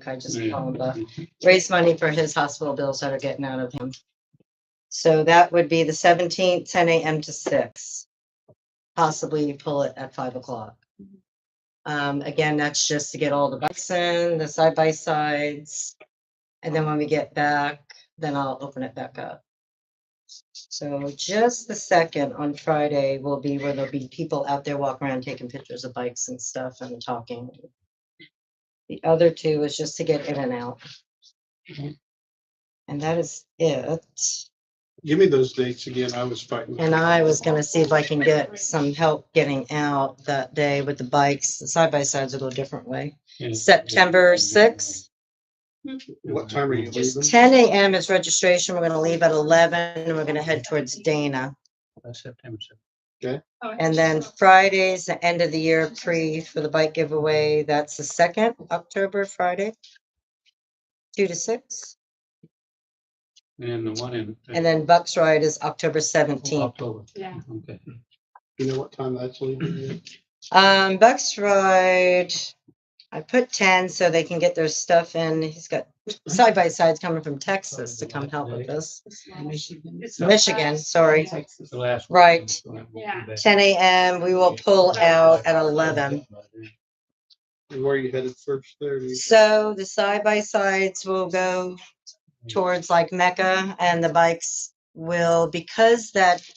work. I just call him to raise money for his hospital bills that are getting out of him. So that would be the 17th, 10 a.m. to 6. Possibly you pull it at 5 o'clock. Again, that's just to get all the bikes in, the side-by-sides. And then when we get back, then I'll open it back up. So just the second on Friday will be where there'll be people out there walking around taking pictures of bikes and stuff and talking. The other 2 is just to get in and out. And that is it. Give me those dates again. I was fighting. And I was gonna see if I can get some help getting out that day with the bikes. The side-by-sides will go a different way. September 6th. What time are you leaving? 10 a.m. is registration. We're gonna leave at 11 and we're gonna head towards Dana. September. Okay. And then Friday's the end of the year pre for the bike giveaway. That's the 2nd October Friday. 2 to 6. And the one in. And then Bucks Ride is October 17th. October. Yeah. Okay. You know what time that's leaving? Bucks Ride, I put 10 so they can get their stuff in. He's got side-by-sides coming from Texas to come help with this. Michigan, sorry. The last. Right. Yeah. 10 a.m. We will pull out at 11. And where are you headed first there? So the side-by-sides will go towards like Mecca, and the bikes will, because that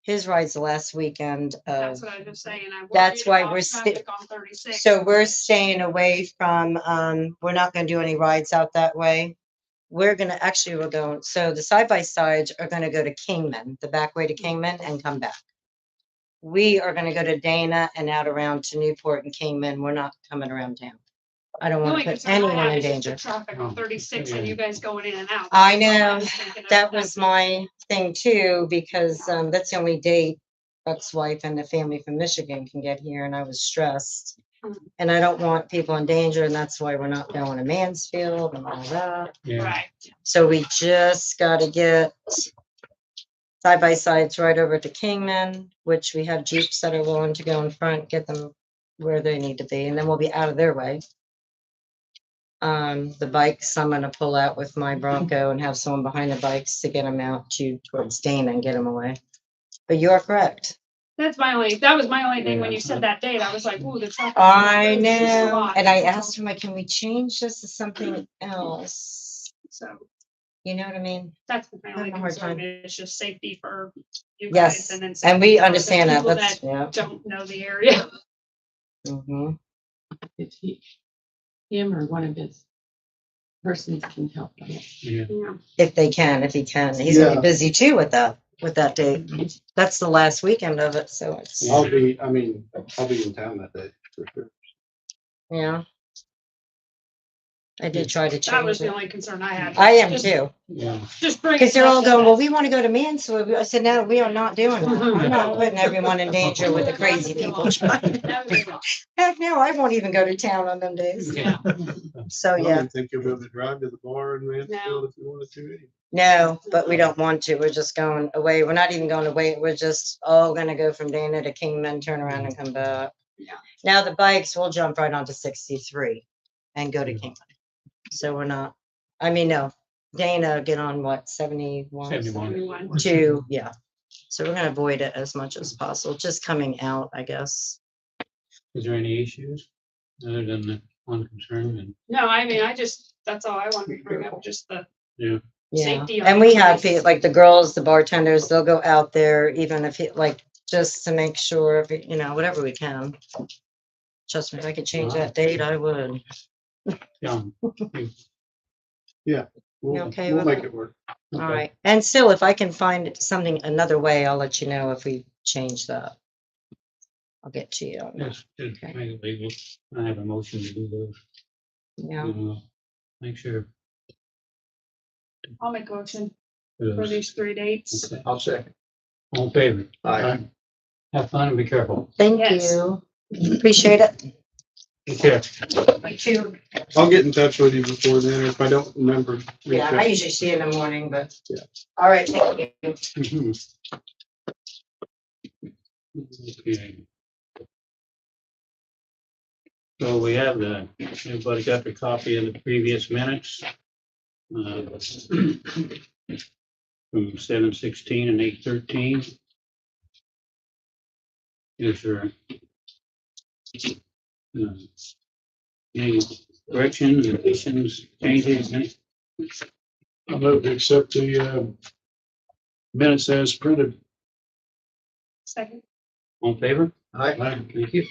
his ride's the last weekend of, That's what I was just saying. That's why we're on 36. so we're staying away from, we're not gonna do any rides out that way. We're gonna, actually, we're going, so the side-by-sides are gonna go to Kingman, the back way to Kingman, and come back. We are gonna go to Dana and out around to Newport and Kingman. We're not coming around town. I don't The want only to put concern I anyone have in is just danger. the traffic on 36 and you guys going in and out. I That's all know. was thinking of. That was my thing too, because that's the only date Buck's wife and the family from Michigan can get here, and I was stressed. And I don't want people in danger, and that's why we're not going to Mansfield and all that. Yeah. Right. So we just got to get side-by-sides right over to Kingman, which we have Jeeps that are willing to go in front, get them where they need to be, and then we'll be out of their way. The bikes, I'm gonna pull out with my Bronco and have someone behind the bikes to get them out towards Dana and get them away. But you are correct. That was my only thing when you said that date. I was like, ooh, the traffic. I is just a know. lot. And I asked him, like, can we change this to something else? So You know what I mean? that's my only Having a hard concern. time. It's just safety for you Yes, guys. And then and we safety for the understand that. people That's, yeah. Don't know the area. Mhm. If him or one of his persons can help them. Yeah. Yeah. If they can, if he can. He's gonna Yeah. be busy too with that date. That's the last weekend of it, so it's, I'll be in town that day for sure. yeah. I did try to That was change the it. only concern I had. I am Just- too. Yeah. Just bring. Because they're all stuff going, that- well, we want to go to Mansfield. I said, no, we are not doing that. I'm not putting everyone in danger with the crazy people. Heck no, I won't even go to town on them days. Yeah. So, I don't yeah, even think you'll be able to drive to the bar in Mansfield if you wanted to. Anyway. no, but we don't want to. We're just going away. We're not even going away. We're just all going to go from Dana to Kingman, turn around and come back. Yeah. Now the bikes will jump right onto 63 and go to Kingman. So we're not, I mean, no, Dana get on what, 71? 71. Everyone. 2, yeah. So we're gonna avoid it as much as possible, just coming out, I guess. Is there any issues other than the one concern? And No, I mean, that's all I wanted to bring up, just the Yeah, safety. of and we the have, place. like the girls, the bartenders, they'll go out there even if it, like, just to make sure, if it, whatever we can. Trust me, if I could change that date, I would. John, We'll, okay we'll with make it work. All right, and still, if I can find something another way, I'll let you know if we change that. I'll get to you on that. yes, just make it legal. I have a motion to do those. Yeah, Make sure. I'll make a motion for those- these 3 dates. Okay. I'll second. All in favor? Aye. Have fun and be careful. thank Yes. you. Appreciate it. Take care. Like 2. I'll get in touch with you before then if I don't remember. Yeah, I usually see you in the morning, but. Yeah. All right, thank you. Mhm. Okay. So we have everybody got their copy of the previous minutes. From 7:16 and 8:13. Is there any corrections, additions, changes? Any? I move to accept the minutes as printed. Second. All in favor? Aye. Thank you.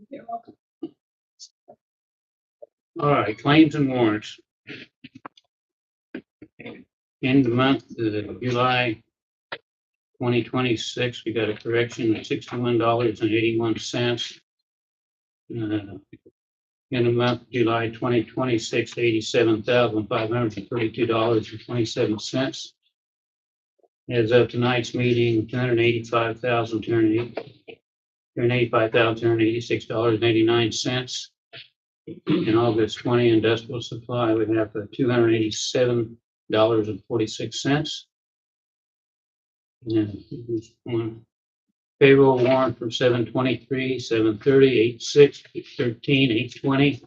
You're welcome. All right, claims and warrants. End of month, July 2026, we got a correction of $61.81. End of month, July 2026, $87,532.27. As of tonight's meeting, $285,286.89. In August 20, industrial supply, we have $287.46. And one payroll warrant from 7/23, 7/30, 8/6, 8/13, 8/20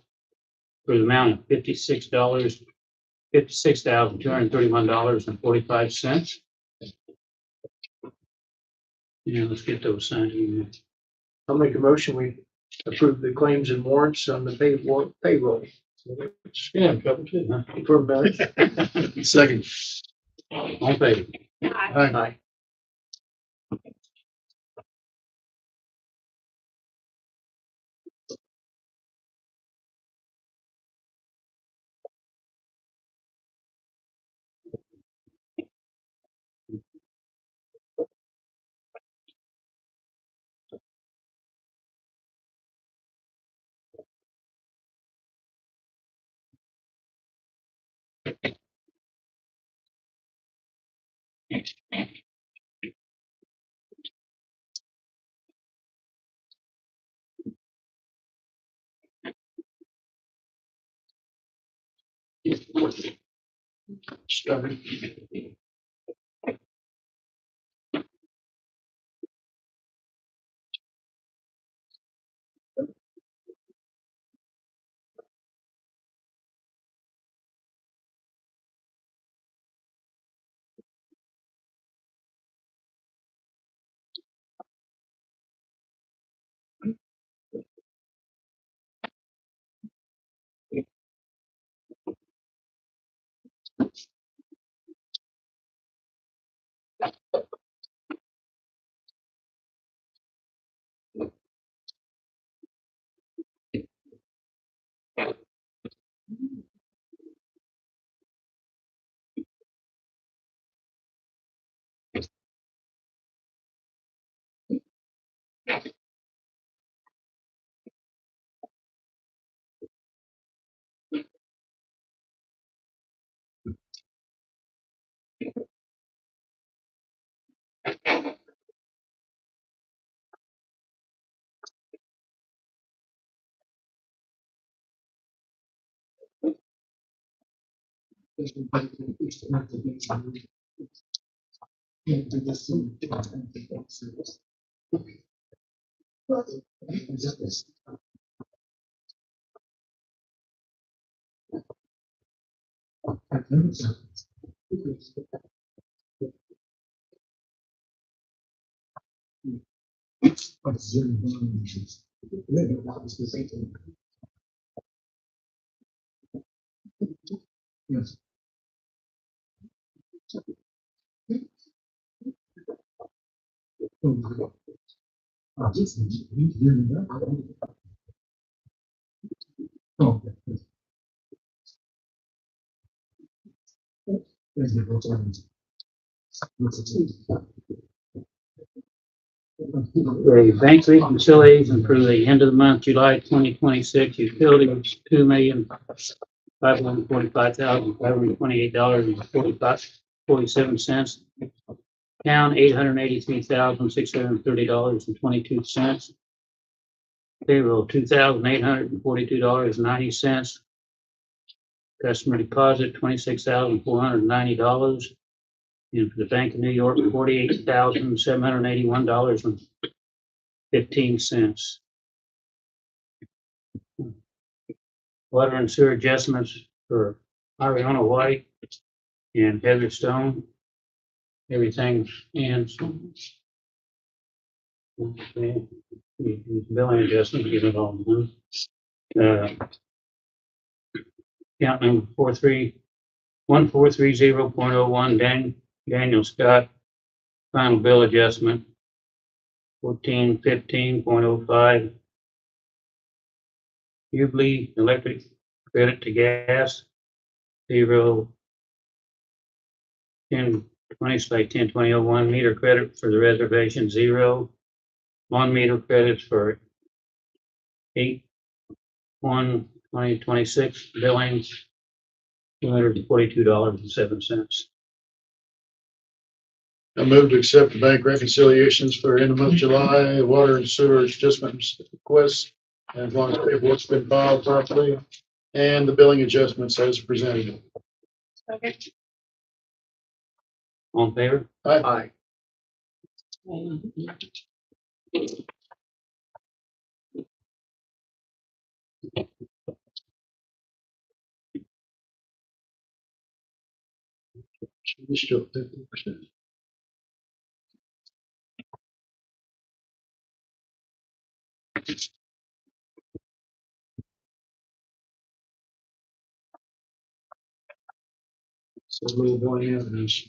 for the amount of $56,231.45. Yeah, let's get those signed. I'll make a motion, we approve the claims and warrants on the payroll. Yeah, a couple too, huh? For a minute. Second. All in favor? Aye. Aye. The bank reconciliation for the end of the month, July 2026, utilities, $2,545,528.47. Town, $883,630.22. Payroll, $2,842.90. Customer deposit, $26,490. And for the Bank of New York, $48,781.15. Water and sewer adjustments for Ariana White and Heather Stone. Everything and okay. Billing adjustment, give it all. Account number 1430.01, Daniel Scott. Final bill adjustment 1415.05. Hubli electric credit to gas 0/10/20/10/2001 meter credit for the reservation 0. 1 meter credits for 8/1/2026 billing $242.07. I move to accept the bank reconciliations for end of month July, water and sewer adjustments requests, and as long as paperwork's been filed properly, and the billing adjustments as presented. Okay. All in favor? Aye. Still 50%. So move on evidence.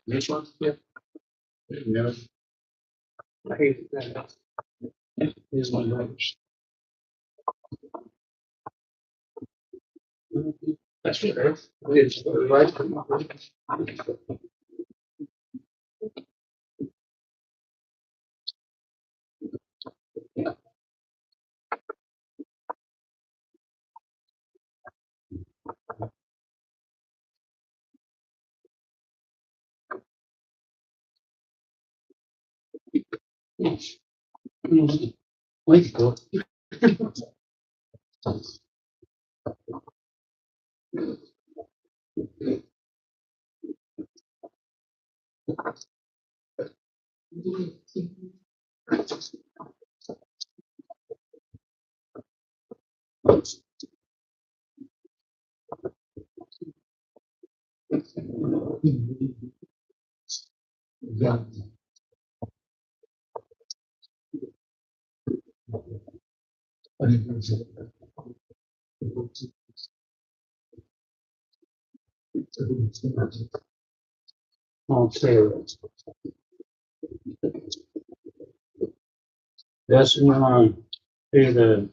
This one? Yep. Yeah. I hate that. Here's my notes. That's fair. It's right. Wait, go. Okay. That's on to the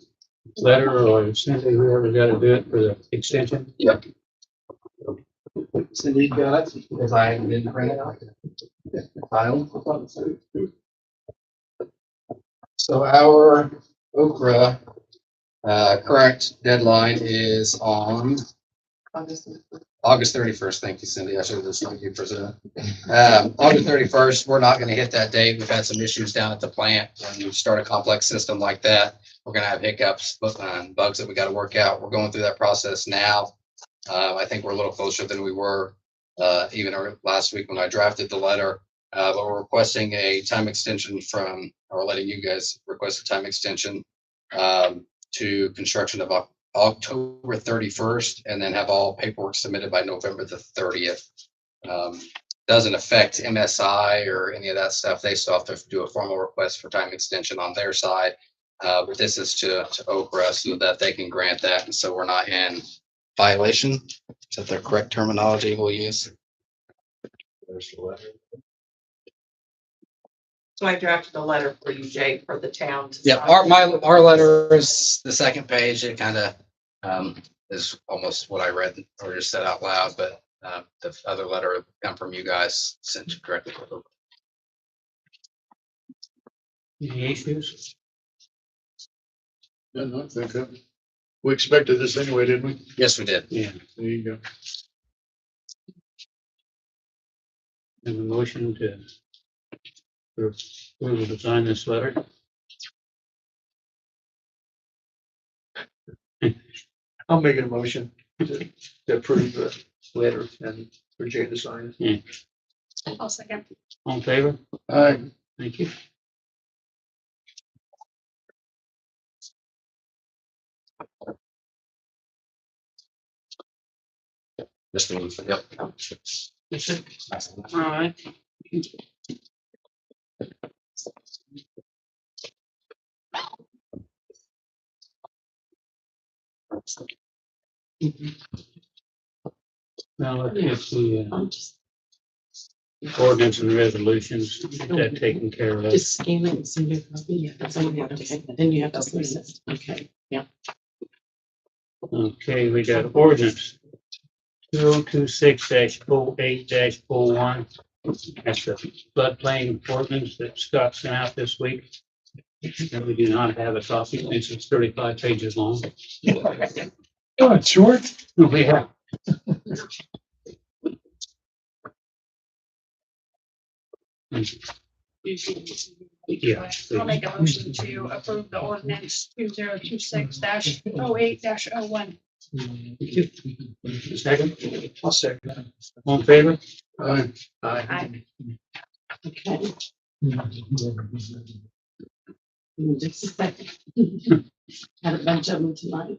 letter or Cindy, whoever got to do it for the extension. Yep. Cindy got it, because I didn't print it out. File. So our Okra, current deadline is on August 31st. Thank you, Cindy. I should have just told you, President. August 31st, we're not going to hit that date. We've had some issues down at the plant. When you start a complex system like that, we're going to have hiccups, bugs that we got to work out. We're going through that process now. I think we're a little closer than we were even last week when I drafted the letter. But we're requesting a time extension from, or letting you guys request a time extension to construction of October 31st, and then have all paperwork submitted by November the 30th. Doesn't affect MSI or any of that stuff. They still have to do a formal request for time extension on their side. But this is to Okra so that they can grant that. And so we're not in violation. Is that the correct terminology we'll use? There's the letter. So I drafted a letter for you, Jay, for the town. Yeah, our letter is the second page. It kind of is almost what I read or just said out loud, but the other letter come from you guys sent directly over. Any issues? Yeah, no, I think that- we expected this anyway, didn't we? Yes, we did. Yeah. There you go. Have a motion for approval to sign this letter. I'll make a motion to approve the letter and for Jay to sign it. I'll second. All in favor? Aye. Thank you. Just a minute. Yep. That's it. All right. Now let's get the I'm just, ordinance and resolutions, get that taken care of. just scan it and send it. Yeah, that's all you have to say. Then you have to sign it. Okay, yeah. Okay, we got ordinance 2026-08-01. That's the floodplain ordinance that Scott sent out this week. And we do not have a copy, it's 35 pages long. Oh, it's short. Yeah. Yeah. I'll make a motion to approve the ordinance 2026-08-01. Second, I'll second that. all in favor? Aye. Aye. Okay. Just a second. Had a bunch of them tonight.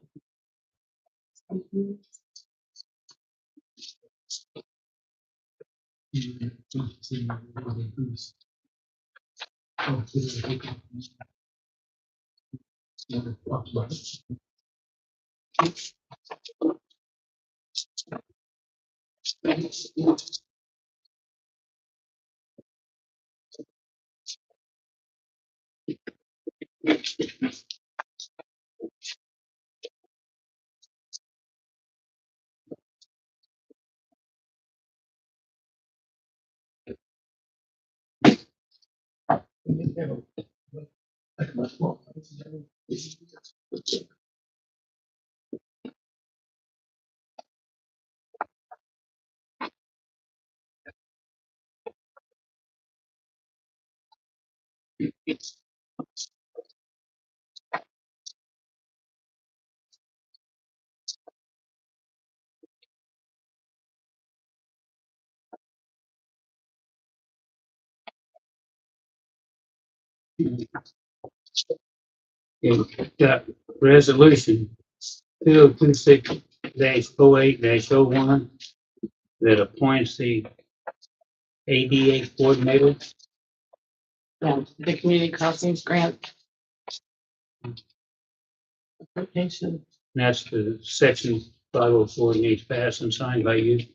Got resolution 2026-08-01 that appoints the ADA coordinator. Yeah, the community crossings grant. Application. That's the section 504 needs passed and signed by you.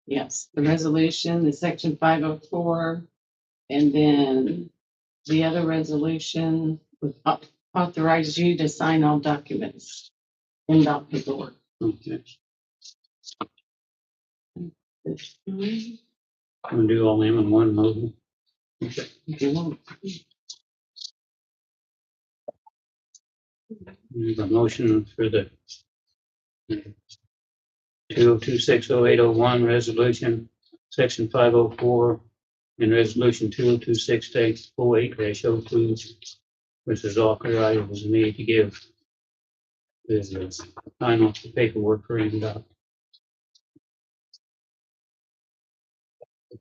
Yes, the resolution, the section 504, and then the other resolution would authorize you to sign all documents and doc paperwork. Okay. If I'm gonna do all them in one motion. Okay. you want. We have a motion for the 2026-08-01 resolution, section 504, and resolution 2026-08-02, which is authorizes me to give the final paperwork for NDOT.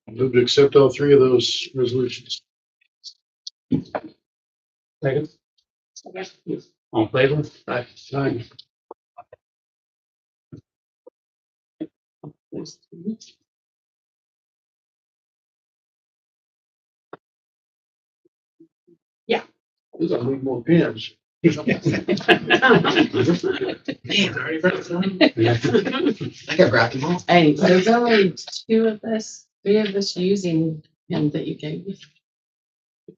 Move to accept all three of those resolutions. Second, Second. all in favor? Aye. We gotta need more pens. Man, already read it. I got grabbed them all. Hey, there's only three of us using him that you gave me.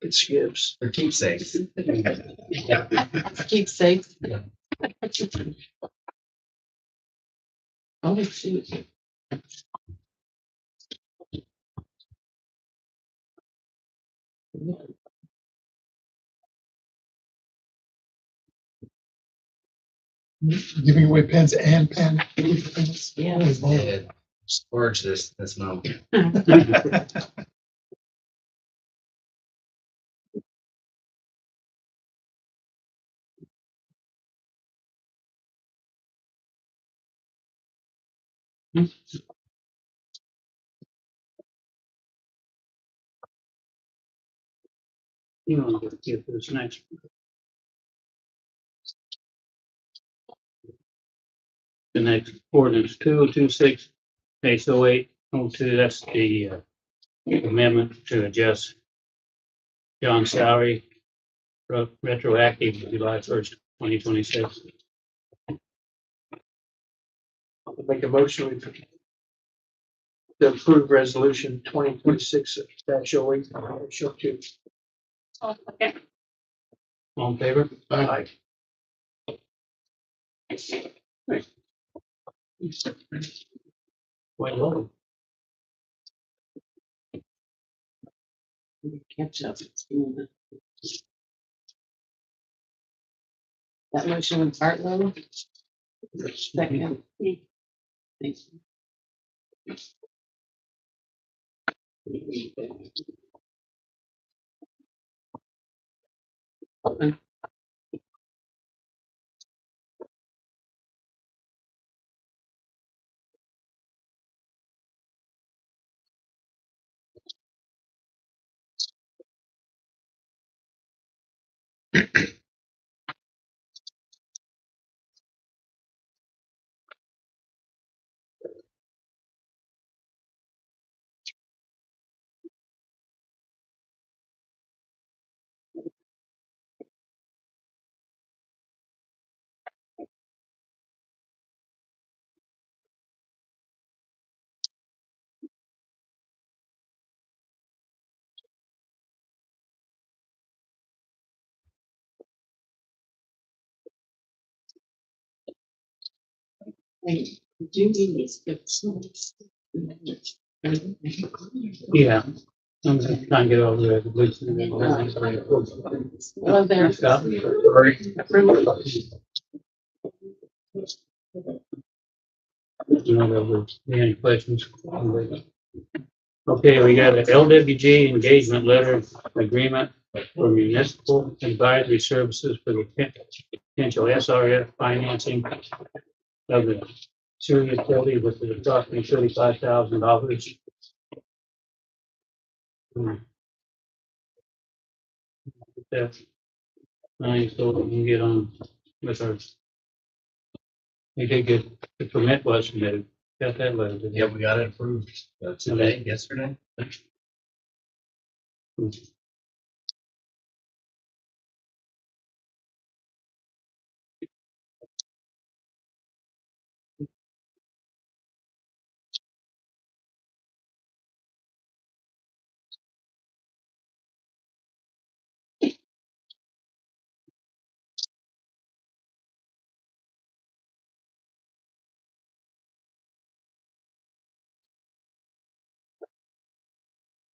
It skips. They're keepsakes. Keep safe. Oh, shoot. Giving away pens and pen. Yeah. Yeah, storage this month. You want to get this next. The next ordinance 2026 0802. That's the amendment to adjust John's salary retroactive to July 1st, 2026. I'll make a motion to approve resolution 2026-08. Show two. Okay. All in favor? Aye. Quite low. Catch up. That motion with Bartlow. Second. Thank you. Hey, do you need me to skip some? Yeah. I'm just trying to get over the resolution. Well, there's. Stop. You know, there were any questions? Okay, we got an LWG engagement letter agreement for municipal advisory services for the potential SRF financing of the sewer utility with approximately $35,000. That's nice, so we can get on with our. We did get, the permit was submitted, got that letter. didn't we? Yeah, we got it approved today, yesterday.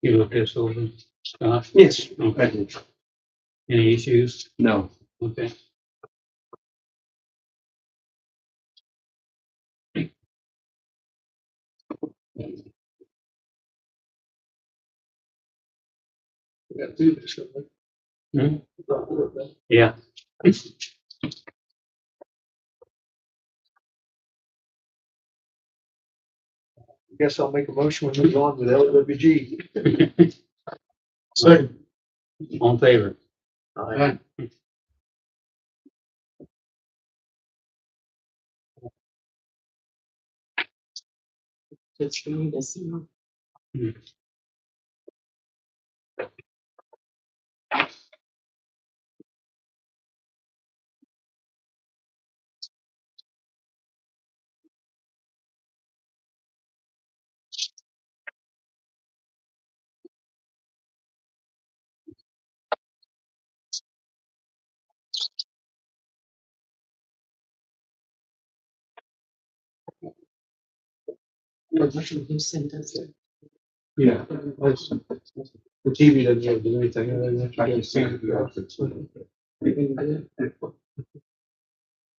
You looked this over, Scott? Yes. Okay. Any issues? No. Okay. We got to do this. don't we? Hmm? Yeah. Guess I'll make a motion. We move on with LWG. Second. All in favor? Aye. Just for me to see. Who sent us it? Yeah. The TV doesn't have to do anything other than that. I can see it.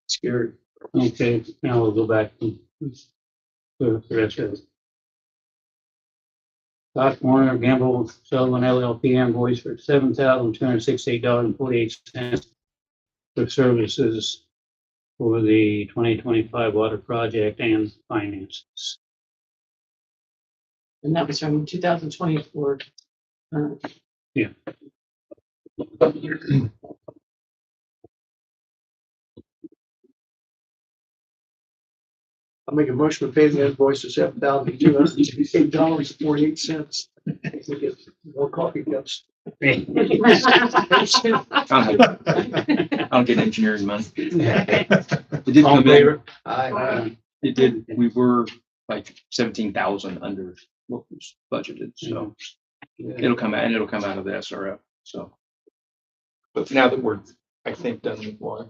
Scary. Okay, now we'll go back to the rest of it. Scott Warner Gamble Sullivan LLP invoice for $7,268.48 for services for the 2025 water project and finances. And that was from 2024. I'll make a motion to pay the invoice of $7,268.48. More coffee cups. I don't get engineering money. It did All in come in, favor? it did, we were like 17,000 under what was budgeted, so it'll come out, and it'll come out of the SRF, so. But now that we're, I think, done with water,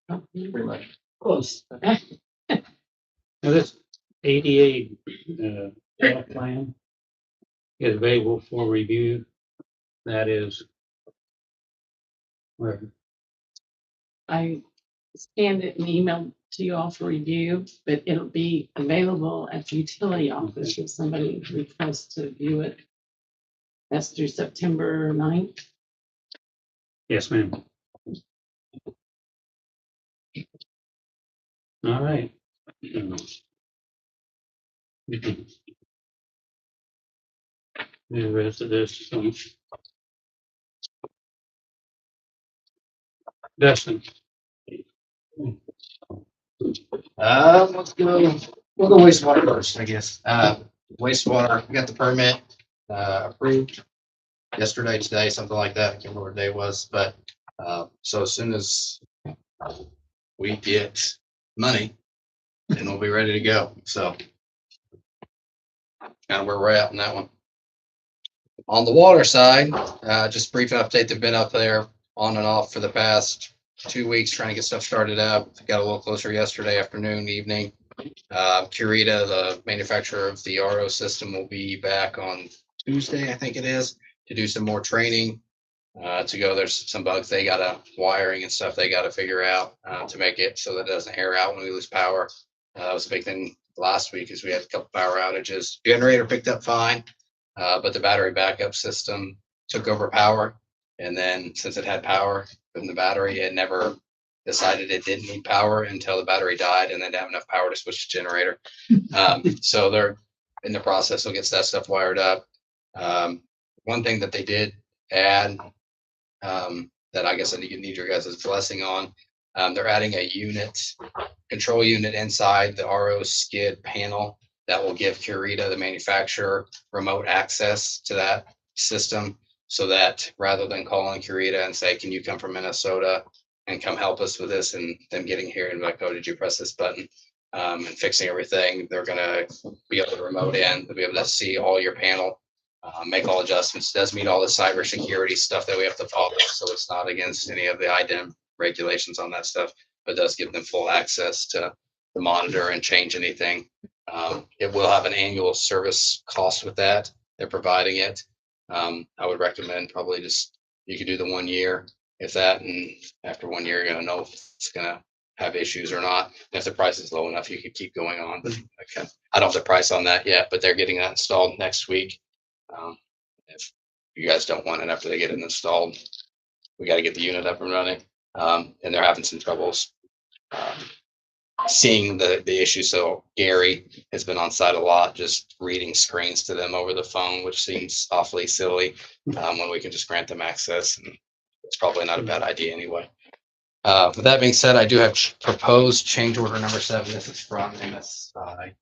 pretty much. Close. Now this ADA plan is available for review. That is where I scanned it and emailed to you all for review, but it'll be available at the utility office if somebody requests to view it. That's through September 9th. yes, ma'am. All right. The rest of this. Dustin. Let's go, we'll go wastewater first, I guess. Wastewater, we got the permit, approved yesterday, today, something like that. I can't remember what day it was, but, so as soon as we get money, then we'll be ready to go. So kind of where we're at on that one. On the water side, just brief update. They've been up there on and off for the past 2 weeks trying to get stuff started up. Got a little closer yesterday afternoon, evening. Curita, the manufacturer of the RO system, will be back on Tuesday, I think it is, to do some more training. To go, there's some bugs they gotta wiring and stuff they gotta figure out to make it so that it doesn't air out when we lose power. That was a big thing last week, is we had a couple power outages. Generator picked up fine, but the battery backup system took over power. And then since it had power from the battery, it never decided it didn't need power until the battery died, and then didn't have enough power to switch to generator. So they're in the process of getting that stuff wired up. One thing that they did add, that I guess I need your guys' blessing on, they're adding a control unit inside the RO skid panel that will give Curita, the manufacturer, remote access to that system, so that rather than calling Curita and say, can you come from Minnesota and come help us with this, and them getting here and like, oh, did you press this button, and fixing everything, they're gonna be able to remote in, they'll be able to see all your panel, make all adjustments. It does meet all the cybersecurity stuff that we have to follow, so it's not against any of the IDEM regulations on that stuff, but does give them full access to monitor and change anything. It will have an annual service cost with that. They're providing it. I would recommend probably just, you could do the 1 year, if that, and after 1 year, you're gonna know if it's gonna have issues or not. And if the price is low enough, you could keep going on. But I don't have the price on that yet, but they're getting that installed next week. If you guys don't want it after they get it installed, we got to get the unit up and running. And they're having some troubles seeing the issue. So Gary has been on site a lot, just reading screens to them over the phone, which seems awfully silly when we can just grant them access. And it's probably not a bad idea anyway. With that being said, I do have proposed change order number 7. This is from MSI.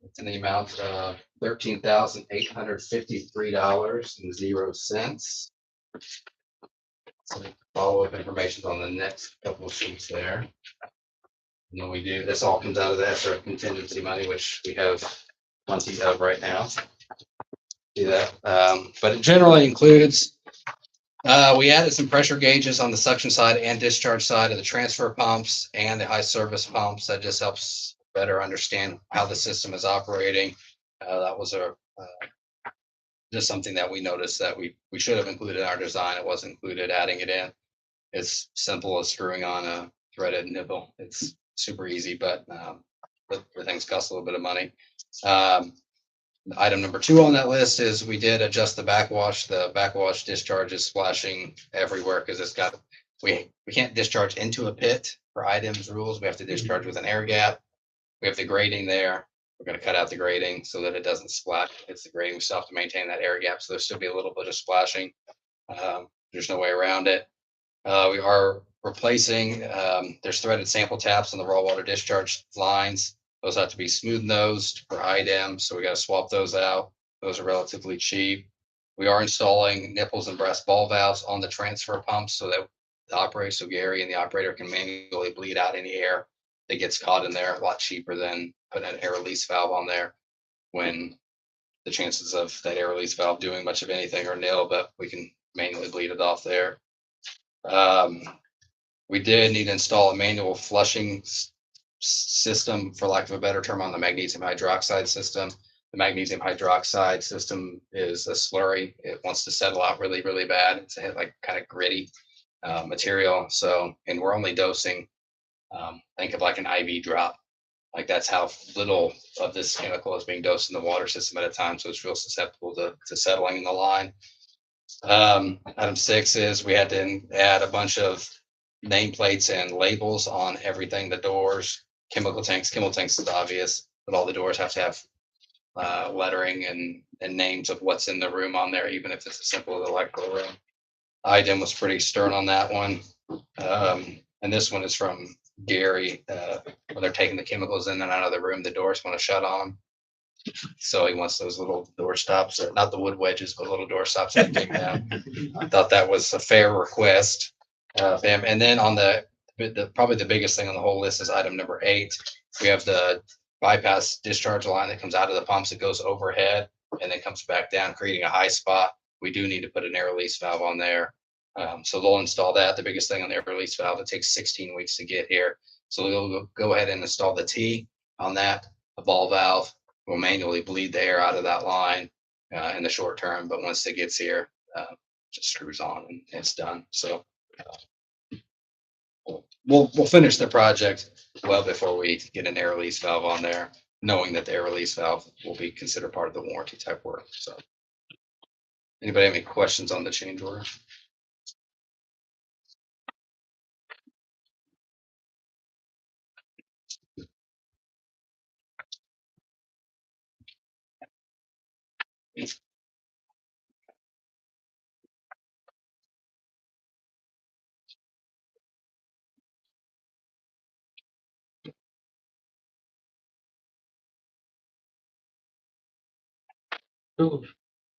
It's in the amount of $13,853.00. So follow-up information on the next couple of sheets there. And then we do, this all comes out of the SRF contingency money, which we have plenty of right now. See that? But it generally includes, we added some pressure gauges on the suction side and discharge side of the transfer pumps and the high service pumps. That just helps better understand how the system is operating. That was just something that we noticed that we should have included in our design. It wasn't included, adding it in. It's simple as screwing on a threaded nipple. It's super easy, but things cost a little bit of money. Item number 2 on that list is we did adjust the backwash. The backwash discharge is splashing everywhere because it's got, we can't discharge into a pit for items rules. We have to discharge with an air gap. We have the grading there. We're going to cut out the grading so that it doesn't splash. It's the grading. We still have to maintain that air gap. So there'll still be a little bit of splashing. There's no way around it. We are replacing, there's threaded sample taps on the raw water discharge lines. Those have to be smooth nosed for IDEM, so we got to swap those out. Those are relatively cheap. We are installing nipples and brass ball valves on the transfer pumps so that the operator, so Gary and the operator can manually bleed out any air that gets caught in there. A lot cheaper than putting an air release valve on there when the chances of that air release valve doing much of anything are nil, but we can manually bleed it off there. We did need to install a manual flushing system, for lack of a better term, on the magnesium hydroxide system. The magnesium hydroxide system is a slurry. It wants to settle out really, really bad. It's a like kind of gritty material. So, and we're only dosing, think of like an IV drop. Like that's how little of this chemical is being dosed in the water system at a time. So it's real susceptible to settling in the line. Item 6 is we had to add a bunch of nameplates and labels on everything, the doors, chemical tanks is obvious, but all the doors have to have lettering and names of what's in the room on there, even if it's as simple as electrical room. IDEM was pretty stern on that one. And this one is from Gary. When they're taking the chemicals in and out of the room, the doors want to shut on. So he wants those little door stops, not the wood wedges, but little door stops to take down. I thought that was a fair request. And then on the probably the biggest thing on the whole list is item number 8. We have the bypass discharge line that comes out of the pumps. It goes overhead and then comes back down, creating a high spot. We do need to put an air release valve on there. So they'll install that. The biggest thing on the air release valve, it takes 16 weeks to get here. So we'll go ahead and install the T on that, a ball valve. We'll manually bleed the air out of that line in the short term, but once it gets here, just screws on and it's done. So we'll finish the project well before we get an air release valve on there, knowing that the air release valve will be considered part of the warranty type work. So anybody have any questions on the change order? Those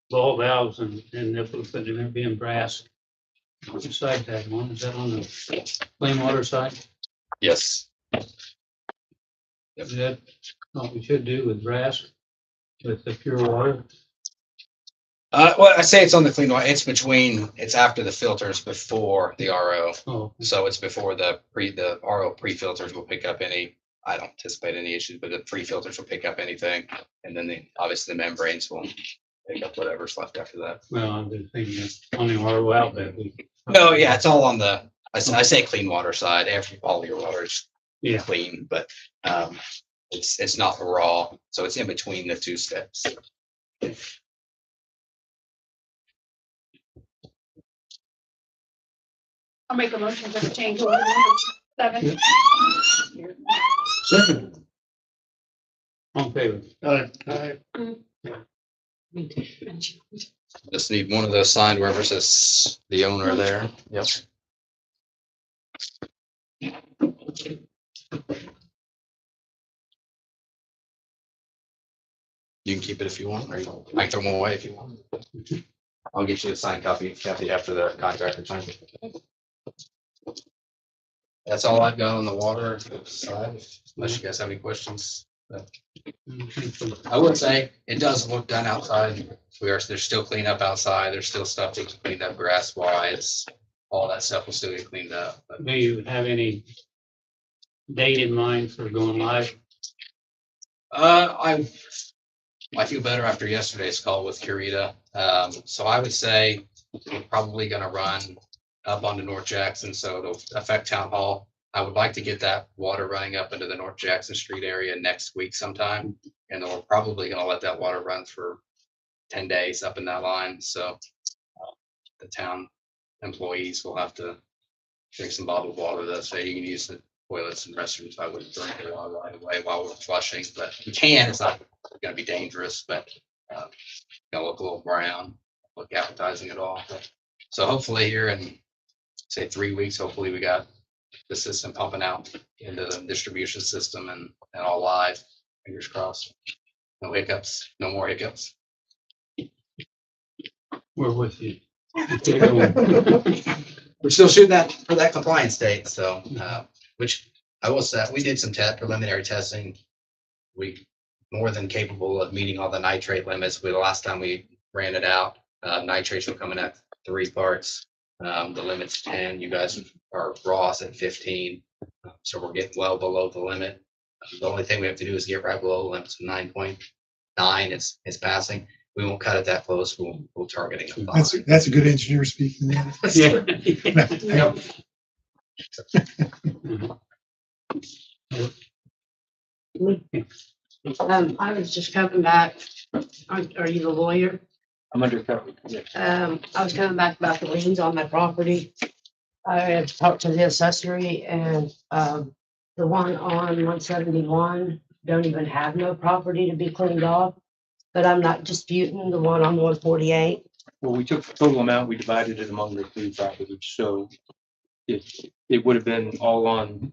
ball valves and nipples that are being brass. Which side that one? Is that on the plain water side? Yes. Is that what we should do with brass, with the pure water? Well, I say it's on the clean water. It's after the filters, before the RO. Oh, So it's before the RO pre-filters will pick up any, I don't anticipate any issues, but the pre-filters will pick up anything. And then obviously the membranes will pick up whatever's left after that. well, I'm just thinking it's only water well that we. No, yeah, it's all on the, I say clean water side. All your water is Yeah, clean, but it's not raw. So it's in between the 2 steps. I'll make a motion to change order number 7. second. On favor. Just need one of those signed wherever says the owner there. Yep. You can keep it if you want, or I can throw them away if you want. I'll get you a signed copy, Kathy, after the contractor signs it. That's all I've got on the water side, unless you guys have any questions. I would say it does look done outside. There's still cleanup outside. There's still stuff to clean up grass wise. All that stuff will still get cleaned up. But Do you have any date in mind for going live? I feel better after yesterday's call with Curita. So I would say we're probably gonna run up onto North Jackson, so it'll affect Town Hall. I would like to get that water running up into the North Jackson Street area next week sometime. And then we're probably gonna let that water run for 10 days up in that line, so the town employees will have to drink some bottled water. That's say you can use the toilets and restrooms. I wouldn't drink the water right away while we're flushing, but you can. It's not gonna be dangerous, but gonna look a little brown, look appetizing at all. So hopefully here in say 3 weeks, hopefully we got the system pumping out into the distribution system and all live. Fingers crossed. No hiccups, no more hiccups. We're with you. We're still shooting that for that compliance date, so, which I will say, we did some preliminary testing. We more than capable of meeting all the nitrate limits. The last time we ran it out, nitrates were coming at 3 parts. The limit's 10. You guys are raws at 15. So we're getting well below the limit. The only thing we have to do is get right below the limit. So 9.9 is passing. We won't cut it that close. We'll targeting a 5. That's a good engineer speaking there. Yeah. I was just coming back. Are you the lawyer? I'm undercover. Yes. I was coming back about the liens on my property. I had talked to the accessory and, the one on 171 don't even have no property to be cleaned off. But I'm not disputing the one on 148. Well, we took the total amount, we divided it among the 3 properties, so it would have been all on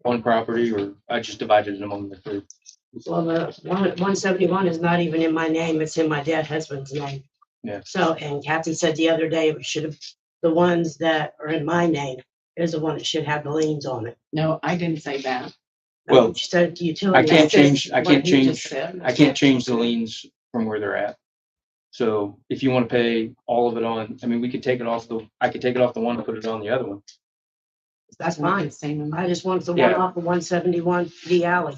one property, or I just divided it among the 3. Well, the 171 is not even in my name. It's in my dead husband's name. Yeah. So, and Kathy said the other day, it should have, the ones that are in my name is the one that should have the liens on it. No, I didn't say that. Well, She said the utility. I can't change, What he just said. I can't change the liens from where they're at. So if you want to pay all of it on, I mean, we could take it off I could take it off the one and put it on the other one. That's fine. Same amount. I just want the one Yeah. off of 171 D alley.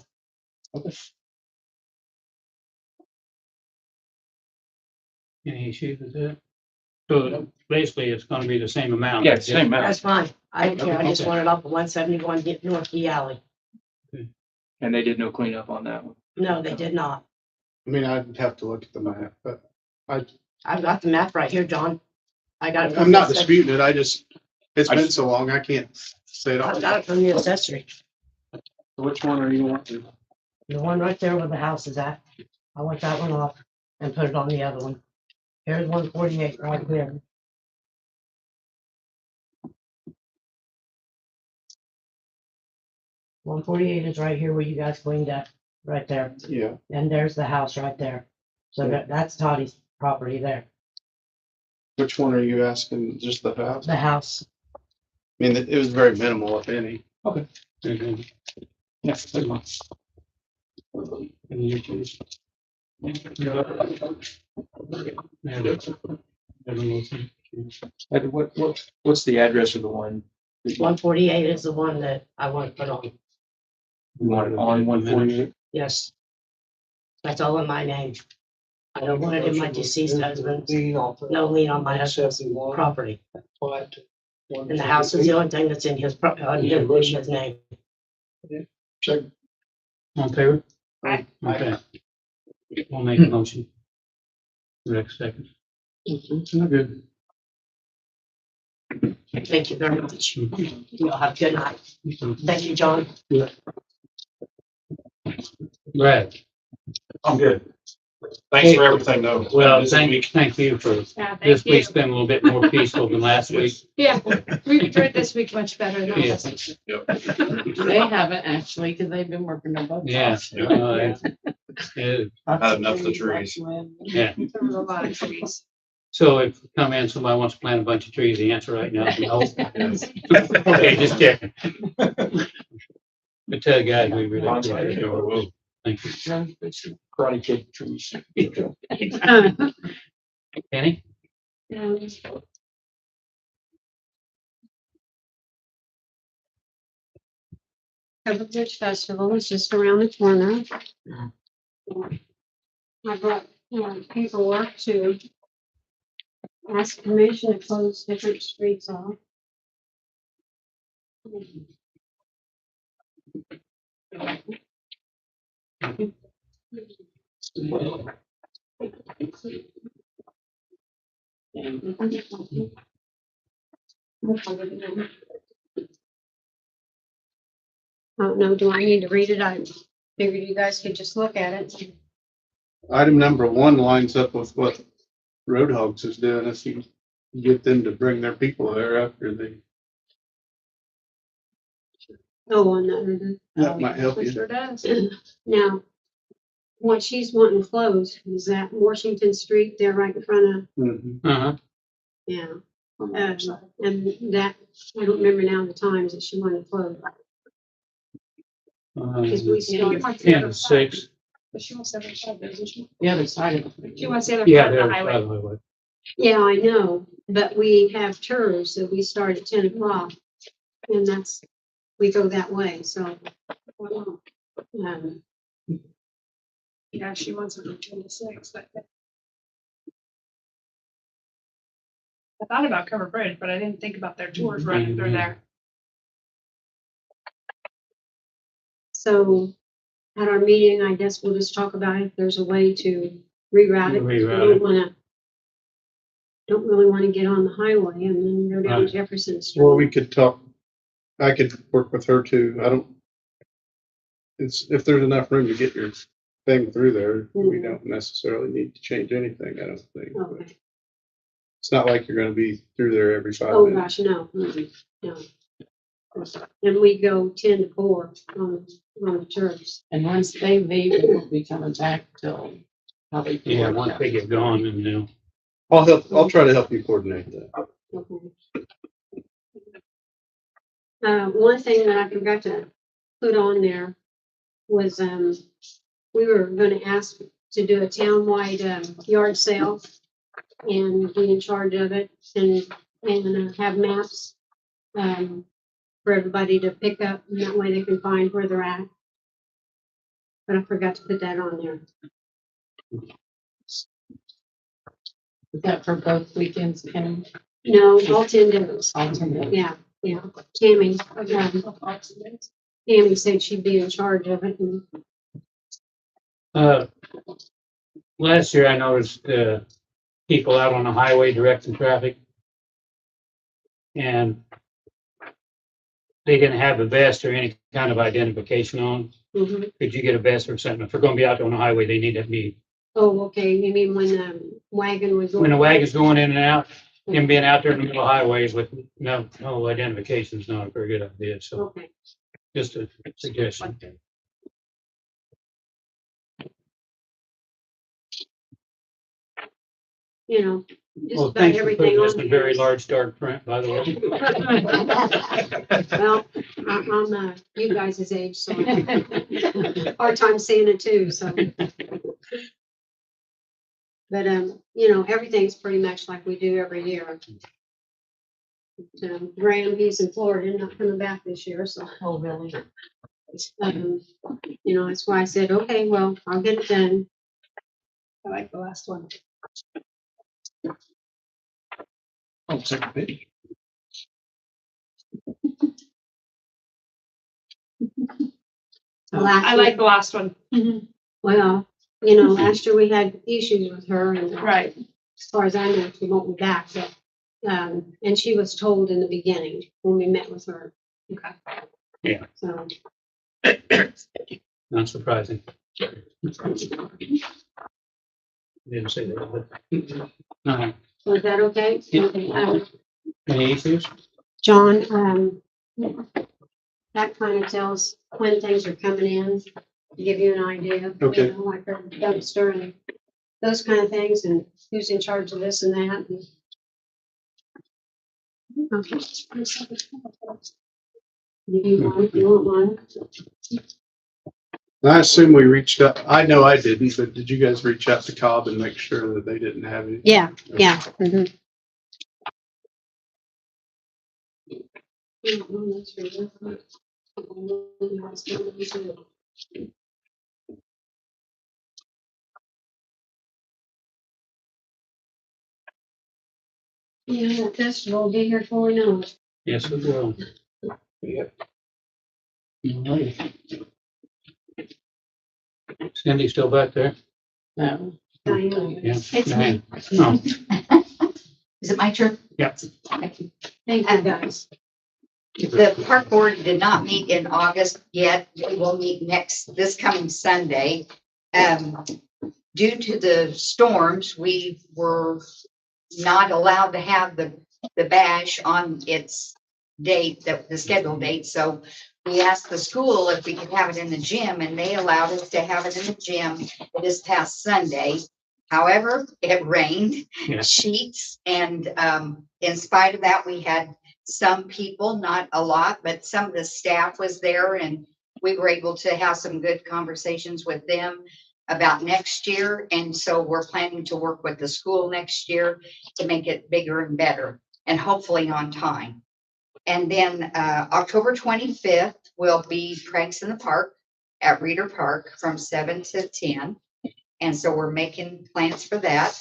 Any issues with that? So basically, it's gonna be the same amount. Yeah, it's the same amount. That's fine. I don't care. I just Okay. want it off of 171 North D alley. And they did no cleanup on that one. No, they did not. I mean, I'd have to look at the map, but I've got the map right here, John. I got it. I'm not disputing it. It's been so long, I can't say it all. I've got it from the accessory. Which one are you wanting? The one right there where the house is at. I want that one off and put it on the other one. Here's 148 right here. One 148 is right here where you guys cleaned up, right there. Yeah, And there's the house right there. So that's Toddie's property there, which one are you asking? Just the house? the house. I mean, it was very minimal, if any. Mhm. Yes, good one. Any issues? What's the address of the one? that you 148 is the one that I want to put on. want it on 148? Yes. That's all in my name. I don't want it in my deceased husband's. No lien on my husband's property. And the house is the only thing that's in his, his name. Check. On favor? Right. Okay. We'll make a motion. Next second. Good. Thank you very much. You'll have a good night. Thank you, John. Brad, I'm good. Thanks for everything though. well, This thank week. you for, Yeah, this thank you. week's been a little bit more peaceful than last week. Yeah, we enjoyed this week much better than Yeah. last. They haven't actually, because they've been working their butts Yeah. off. Had enough of the trees. Yeah. There was a lot of trees. So if come in, somebody wants to plant a bunch of trees, the answer right now is no. Okay, just checking. But tell the guys we really appreciate it. Thank you. Karate Kid trees. Kenny? Pebble Beach Festival is just around the corner. I brought, paperwork to ask permission to close different streets off. I don't know, do I need to read it? I figured you guys could just look at it. Item number 1 lines up with what Road Hogs is doing. If you get them to bring their people there after they, Oh, on that. that might help It you. sure does. Now, what she's wanting closed, is that Washington Street there right in front of, Mhm. Uh-huh. yeah. And that, I don't remember now the times that she wanted closed. Because we She started, wants the 10 other to side, 6. but she wants the other side, doesn't she? The other side of it. She wants the other Yeah, side of there, the by highway. the way. yeah, I know, but we have tours that we start at 10 o'clock. And that's, we go that way, so. Um, Yeah, she wants it from 10 to 6, but. I thought about Cover Bridge, but I didn't think about their tours running through there. So at our meeting, I guess we'll just talk about if there's a way to reroute it. We don't really wanna get on the highway and then go down Right. Jefferson Street. Or we could talk, I could work with her too. I don't, it's, if there's enough room to get your thing through there, we don't necessarily need to change anything, I don't think. But Okay. it's not like you're gonna be through there every 5 Oh, minutes. gosh, no. No. And we go 10 to 4 on the tours. And once they leave, it won't be coming back till probably. Yeah, once they get gone, and you know. I'll try to help you coordinate that. Okay. One thing that I forgot to put on there was, we were gonna ask to do a townwide, yard sale and be in charge of it and have maps, for everybody to pick up, and that way they can find where they're at. But I forgot to put that on there. Is that for both weekends, Kim? No, all 10 days. All 10 days? Yeah, yeah. Tammy said she'd be in charge of it. And Last year I noticed, people out on the highway directing traffic. And they didn't have a vest or any kind of identification on. Mhm. Could you get a vest or something? If they're gonna be out on the highway, they need to be, Oh, okay. You mean when the wagon was when the going? wagon's going in and out, him being out there in the middle of highways with no identification is not a very good idea, so Okay. just a suggestion. You know, just Well, about thanks for everything putting this on in here. very large dark print, by the way. Well, I'm you guys' age, so hard time seeing it too, so. But, you know, everything's pretty much like we do every year. Graham, he's in Florida, not coming back this year, so. Oh, really? You know, that's why I said, okay, well, I'll get it done. I like the last one. Oh, second page. I like the last one. Well, you know, last year we had issues with her and. Right. As far as I know, she won't be back, but, and she was told in the beginning when we met with her. Okay. Yeah. So, Not surprising. Didn't say that, but. was that okay? Yeah. Okay, Any issues? John, that kind of tells when things are coming in, to give you an idea. Okay. You know, like our dumpster and those kind of things, and who's in charge of this and that. Okay. You want one? I assume we reached out, I know I didn't, but did you guys reach out to Cobb and make sure that they didn't have any? Yeah, yeah. Mhm. Yeah, that festival will be here before we know it. Yes, it will. All right. Cindy still back there? No. Diane. Yeah. It's me. Oh, Is it my turn? yeah. Thank you, guys. The park board did not meet in August yet. We will meet this coming Sunday. Due to the storms, we were not allowed to have the bash on its date, the scheduled date. So we asked the school if we could have it in the gym, and they allowed us to have it in the gym this past Sunday. However, it rained Yeah. sheets, and in spite of that, we had some people, not a lot, but some of the staff was there, and we were able to have some good conversations with them about next year. And so we're planning to work with the school next year to make it bigger and better, and hopefully on time. And then October 25th will be Pranks in the Park at Reeder Park from 7 to 10. And so we're making plans for that.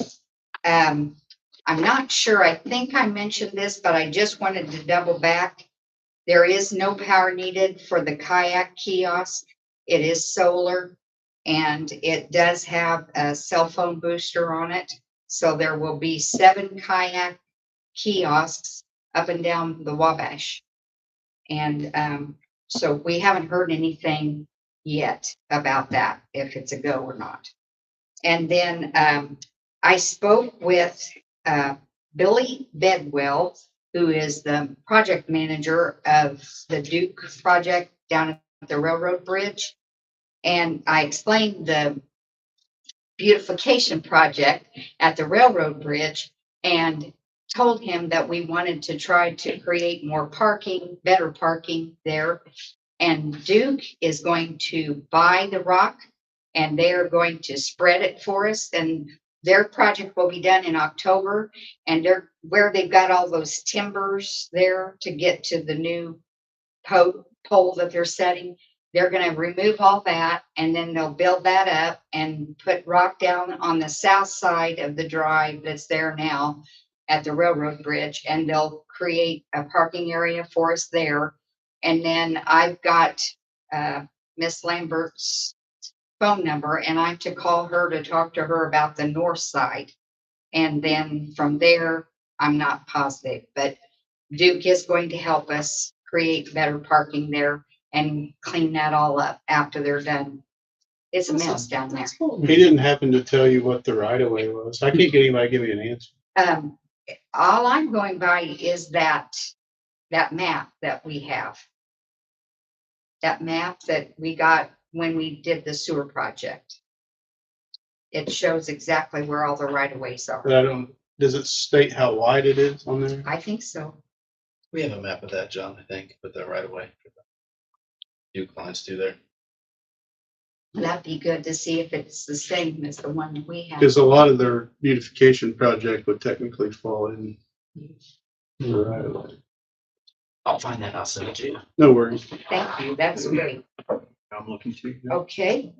I'm not sure, I think I mentioned this, but I just wanted to double back. There is no power needed for the kayak kiosk. It is solar, and it does have a cell phone booster on it. So there will be 7 kayak kiosks up and down the Wabash. And so we haven't heard anything yet about that, if it's a go or not. And then I spoke with Billy Bedwell, who is the project manager of the Duke project down at the railroad bridge. And I explained the beautification project at the railroad bridge and told him that we wanted to try to create more parking, better parking there. And Duke is going to buy the rock, and they're going to spread it for us. And their project will be done in October. And where they've got all those timbers there to get to the new pole that they're setting, they're going to remove all that, and then they'll build that up and put rock down on the south side of the drive that's there now at the railroad bridge, and they'll create a parking area for us there. And then I've got Miss Lambert's phone number, and I'm to call her to talk to her about the north side. And then from there, I'm not positive, but Duke is going to help us create better parking there and clean that all up after they're done. It's a mess down there. He didn't happen to tell you what the right of way was. I can't get anybody to give me an answer. All I'm going by is that map that we have. That map that we got when we did the sewer project. It shows exactly where all the right of ways are. But does it state how wide it is on there? I think so. We have a map of that, John, I think, with that right away. Duke lines through there. That'd be good to see if it's the same as the one that we have. Because a lot of their beautification project would technically fall in the right of way. I'll find that, I'll send it to you. No worries. Thank you. That's great. I'm looking to. Okay.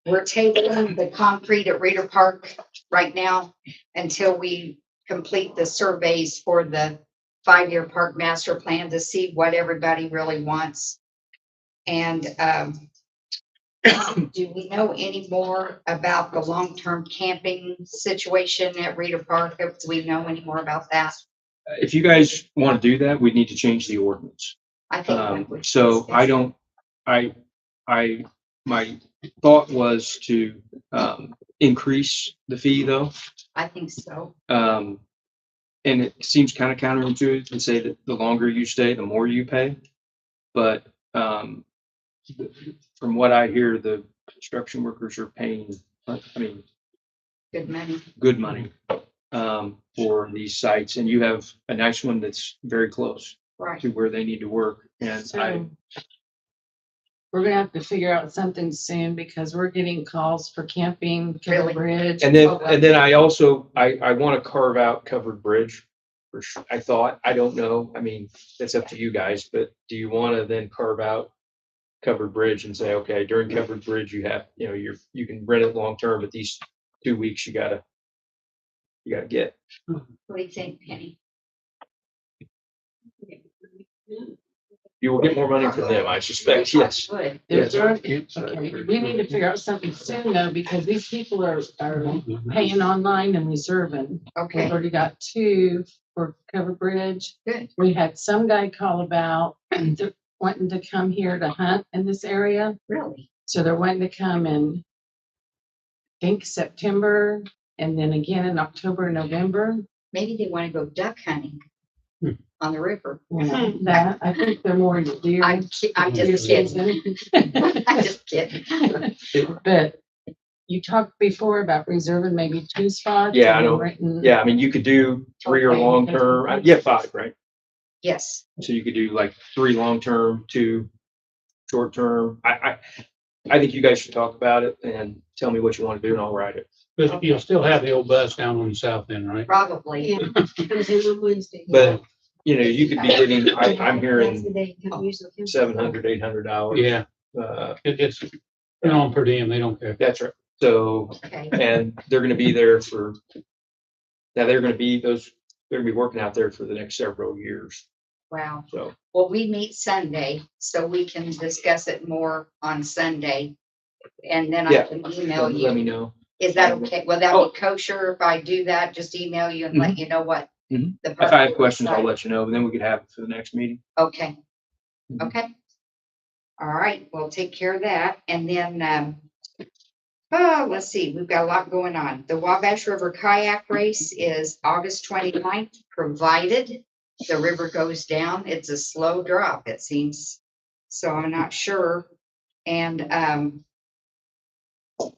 We're tabling the concrete at Reeder Park right now until we complete the surveys for the 5-year park master plan to see what everybody really wants. And do we know any more about the long-term camping situation at Reeder Park? Do we know any more about that? If you guys want to do that, we need to change the ordinance. I think that would- So my thought was to increase the fee though. I think so. And it seems kind of counterintuitive to say that the longer you stay, the more you pay. But from what I hear, the construction workers are paying, Good money. good money for these sites. And you have a nice one that's very close Right. to where they need to work. And So we're gonna have to figure out something soon because we're getting calls for camping, Covered Bridge. And then I also, I want to carve out Covered Bridge. For sure. I thought, I don't know. I mean, it's up to you guys, but do you want to then carve out Covered Bridge and say, okay, during Covered Bridge, you have, you can rent it long term, but these 2 weeks, you gotta you gotta get. What do you think, Penny? You will get more money from them, I suspect, yes. Would. There's Yes. okay, we need to figure out something soon though, because these people are paying online and reserving. We've Okay, already got 2 for Cover Bridge. good. We had some guy call about wanting to come here to hunt in this area. Really? So they're wanting to come in, I think September, and then again in October and November. Maybe they want to go duck hunting on the river. You know, that, I think they're more into deer. I'm just kidding. I'm just kidding. But you talked before about reserving maybe 2 spots. Yeah, I and then know. renting- Yeah, I mean, you could do 3 or long-term, yeah, 5, right? Yes. So you could do like 3 long-term, 2 short-term. I think you guys should talk about it and tell me what you want to do and I'll write it. But you'll still have the old bus down on the south end, right? Probably. Yeah, comes in on Wednesday. But, you know, you could be getting, I'm That's hearing the day it comes usually comes. $700, $800. Yeah, it's, on per diem, they don't care. That's right. So, Okay. and they're gonna be there for, now they're gonna be working out there for the next several years. Wow. So, Well, we meet Sunday, so we can discuss it more on Sunday. And then I yeah, can email let me you. know. Is that okay? Will that Oh. be kosher if I do that? Just email you and let you know what? Mhm. the If I have department questions, I'll decided? let you know, and then we could have it for the next meeting. Okay. Mhm. Okay. All right, we'll take care of that. And then, let's see, we've got a lot going on. The Wabash River Kayak Race is August 29th, provided the river goes down. It's a slow drop, it seems. So I'm not sure. And,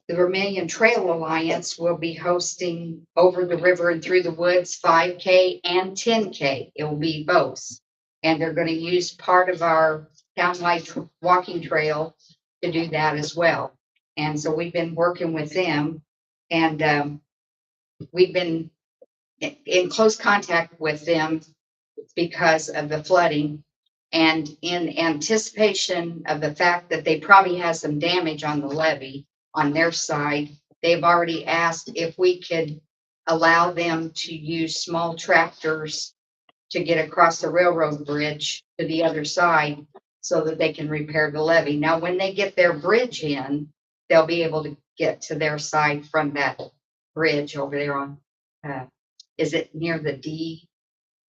the Vermilion Trail Alliance will be hosting Over the River and Through the Woods 5K and 10K. It will be both. And they're going to use part of our townwide walking trail to do that as well. And so we've been working with them and we've been in close contact with them because of the flooding. And in anticipation of the fact that they probably have some damage on the levee on their side, they've already asked if we could allow them to use small tractors to get across the railroad bridge to the other side so that they can repair the levee. Now, when they get their bridge in, they'll be able to get to their side from that bridge over there on, is it near the D?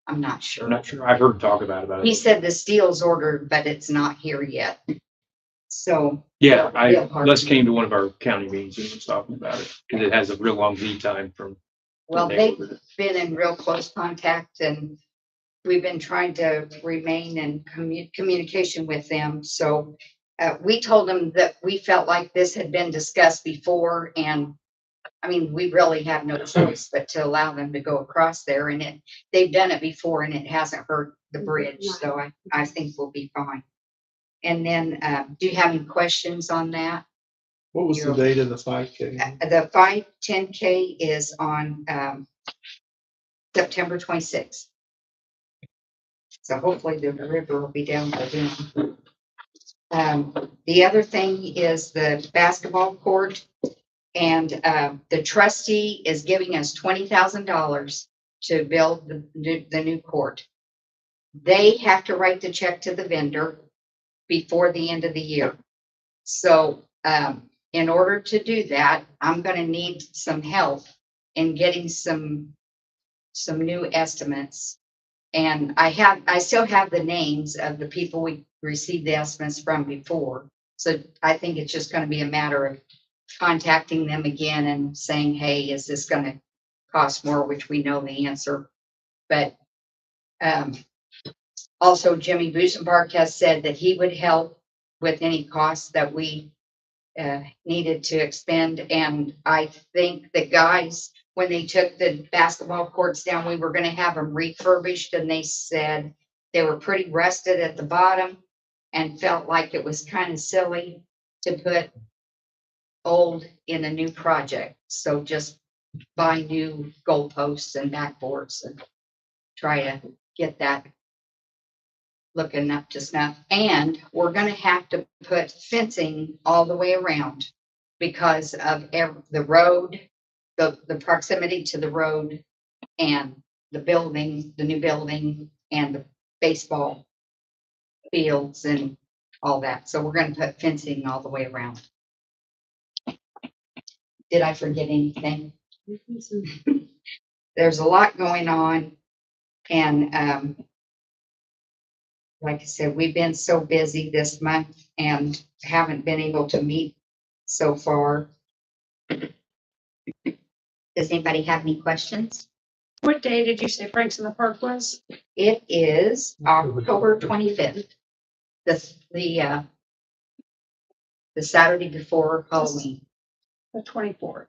I'm not sure. I'm not sure. I've heard talk about it. He said the steel's ordered, but it's not here yet. So. Yeah, real hard. Les came to one of our county meetings and was talking about it, because it has a real long lead time from. Well, they've been in real close contact and we've been trying to remain in communication with them. So we told them that we felt like this had been discussed before. And I mean, we really have no choice but to allow them to go across there, and they've done it before and it hasn't hurt the bridge. So I think we'll be fine. And then, do you have any questions on that? What was the date of the 5K? The 5-10K is on September 26th. So hopefully the river will be down by then. The other thing is the basketball court, and the trustee is giving us $20,000 to build the new court. They have to write the check to the vendor before the end of the year. So in order to do that, I'm going to need some help in getting some new estimates. And I still have the names of the people we received the estimates from before. So I think it's just going to be a matter of contacting them again and saying, hey, is this going to cost more, which we know the answer. But also Jimmy Busenbark has said that he would help with any costs that we needed to expend. And I think the guys, when they took the basketball courts down, we were going to have them refurbished, and they said they were pretty rusted at the bottom and felt like it was kind of silly to put old in a new project. So just buy new goalposts and backboards and try to get that looking up to snuff. And we're going to have to put fencing all the way around because of the road, the proximity to the road and the building, the new building and the baseball fields and all that. So we're gonna put fencing all the way around. Did I forget anything? There's a lot going on and, like I said, we've been so busy this month and haven't been able to meet so far. Does anybody have any questions? What day did you say Frank's in the Park was? It is October 25th. The Saturday before Halloween. The 24th.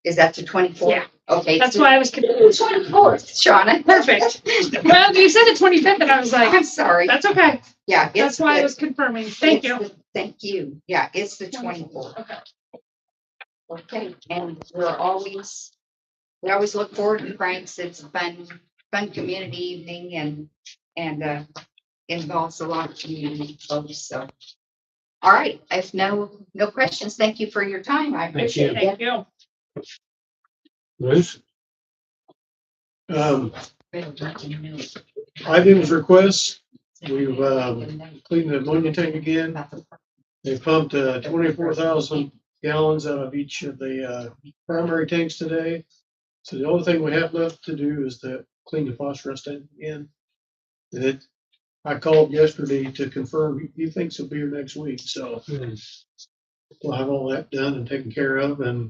Is that the 24th? Yeah. Okay. That's why I was confused. 24th, Shauna. Perfect. Well, you said the 25th and I was like, I'm sorry. that's okay. Yeah. That's why I was confirming. Thank you. Thank you. Yeah, it's the 24th. Okay. Okay, and we always look forward to Frank's. It's a fun community evening and involves a lot of community folks, so. All right, if no questions, thank you for your time. I appreciate it. Thank you. Bruce? Items requests, we've, cleaned the ammonia tank again. They pumped, 24,000 gallons out of each of the, primary tanks today. So the only thing we have left to do is to clean the phosphorus tank again. And I called yesterday to confirm, he thinks he'll be here next week, so we'll have all that done and taken care of, and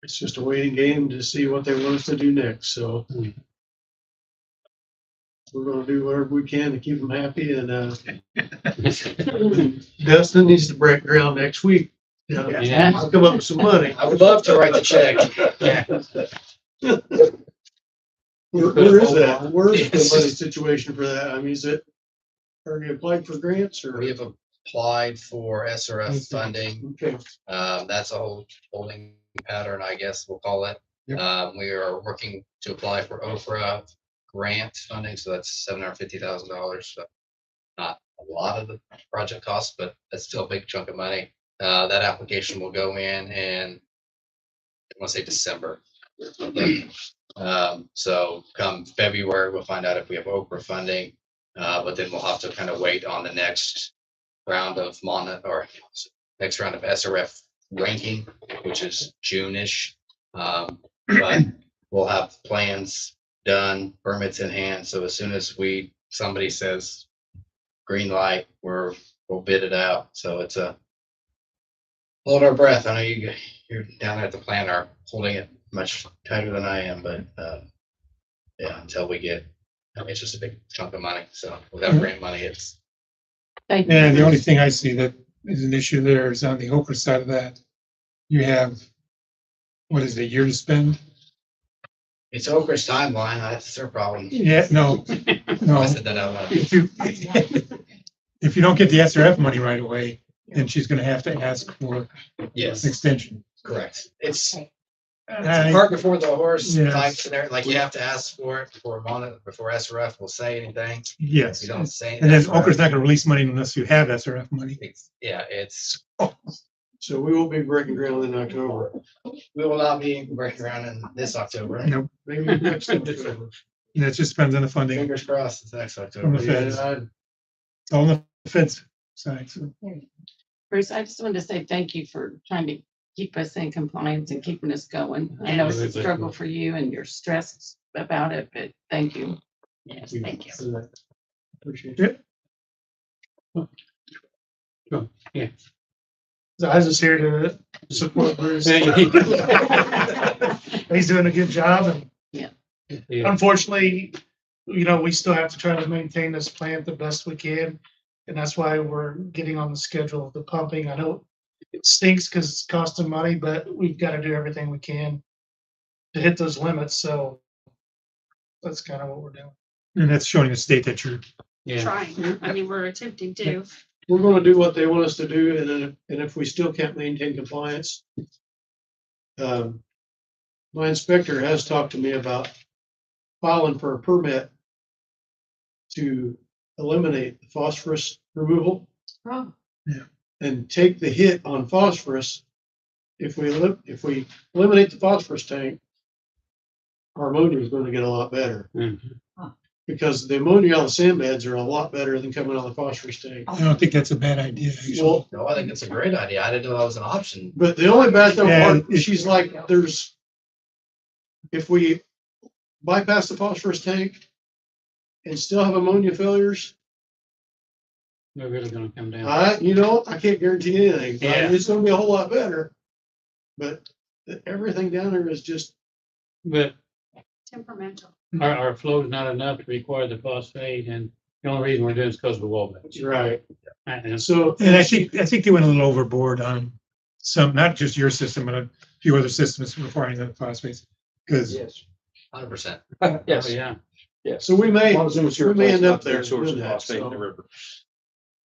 it's just a waiting game to see what they want us to do next, so we're gonna do whatever we can to keep them happy, and Dustin needs to break ground next week. Yeah. I'll come up with some money. I would love to write the check. Where is that? Where is the money situation for that? I mean, are you applied for grants or? We have applied for SRF funding. Okay. That's a whole holding pattern, I guess we'll call it. Yep. We are working to apply for OFRA grant funding, so that's $750,000. So not a lot of the project costs, but that's still a big chunk of money. That application will go in I want to say December. So come February, we'll find out if we have OFRA funding, but then we'll have to kind of wait on the next round of next round of SRF ranking, which is June-ish. But we'll have plans done, permits in hand. So as soon as somebody says green light, we'll bid it out. So it's hold our breath. I know you're down there at the plant are holding it much tighter than I am, but yeah, until we get, it's just a big chunk of money. So without grant money, it's. And the only thing I see that is an issue there is on the Okra side of that. You have, what is it, a year to spend? It's Okra's timeline. That's their problem. Yeah, no. I said that out loud. If you don't get the SRF money right away, then she's gonna have to ask for Yes, an extension. correct. It's I- cart before the horse Yes. type scenario. Like you have to ask for it before SRF will say anything. Yes. You don't say. And then SRF. Okra's not gonna release money unless you have SRF money. It's. So we will be breaking ground in October. We will not be breaking around in this October. Nope. Maybe next October. And that just depends on the funding Fingers crossed. It's next from October. the feds. Yeah, It's all on the feds side, so. Bruce, I just wanted to say thank you for trying to keep us in compliance and keeping us going. I know it's a struggle for you and you're stressed about it, but thank you. Yes, thank you. Appreciate it. Yeah. So I was just here to support Bruce. He's doing a good job and unfortunately, we still have to try to maintain this plant the best we can. And that's why we're getting on the schedule of the pumping. I know it stinks because it's costing money, but we've got to do everything we can to hit those limits. So that's kind of what we're doing. And that's showing the state that you're. Trying. I mean, we're attempting to. We're gonna do what they want us to do, and if we still can't maintain compliance, my inspector has talked to me about filing for a permit to eliminate the phosphorus removal. Oh. Yeah. And take the hit on phosphorus. If we eliminate the phosphorus tank, our ammonia is gonna get a lot better. Mhm. Because the ammonia on the sand beds are a lot better than coming on the phosphorus tank. I don't think that's a bad idea. actually. Well, No, I think it's a great idea. I didn't know that was an option. but the only bad thing, Yeah, part, she's like, if we bypass the phosphorus tank and still have ammonia failures, They're really gonna come down. I can't guarantee anything. Yeah. It's gonna be a whole lot better. But everything down there is just, But Temperamental. our flow is not enough to require the phosphate, and the only reason we're doing it is because of the wall beds. right. And So, And I think they went a little overboard on some, not just your system, but a few other systems requiring the phosphates. Because Yes. 100%. Yes, yeah, yes. so we may, Montezuma's here we may end replacing up there big source of doing that, phosphate in the so. river.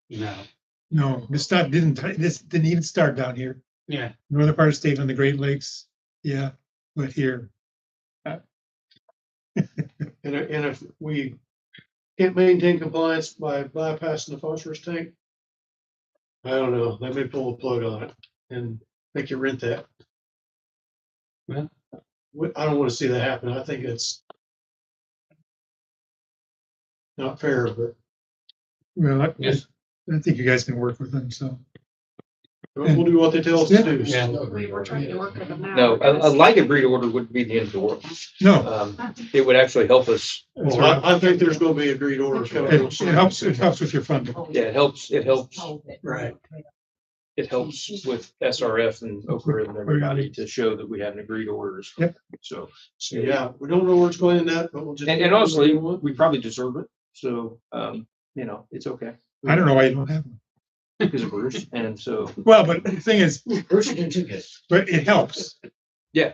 no, no, this didn't even start down here. yeah, Northern part of the state on the Great Lakes, yeah, but here. And if we can't maintain compliance by bypassing the phosphorus tank, I don't know, they may pull the plug on it and make you rent that. Well. I don't wanna see that happen. I think it's not fair, but Well, yes, I think you guys can work with them, so. we'll do what they tell us to do. yeah. We were trying to work with them now. No, a light agreed order wouldn't be the end of the world. No, It would actually help us. Well, I think there's gonna be agreed orders coming. real it soon. helps with your funding. Yeah, it helps, Right. it helps with SRF and Okra and everybody to show that we have an agreed orders. Yep. So, So, yeah, we don't know where it's going in that, but we'll just. and honestly, we probably deserve it. So, it's okay. I don't know why you don't have one. Because of Bruce. And so, Well, but the thing is, Bruce, you can do good. but it helps. Yeah.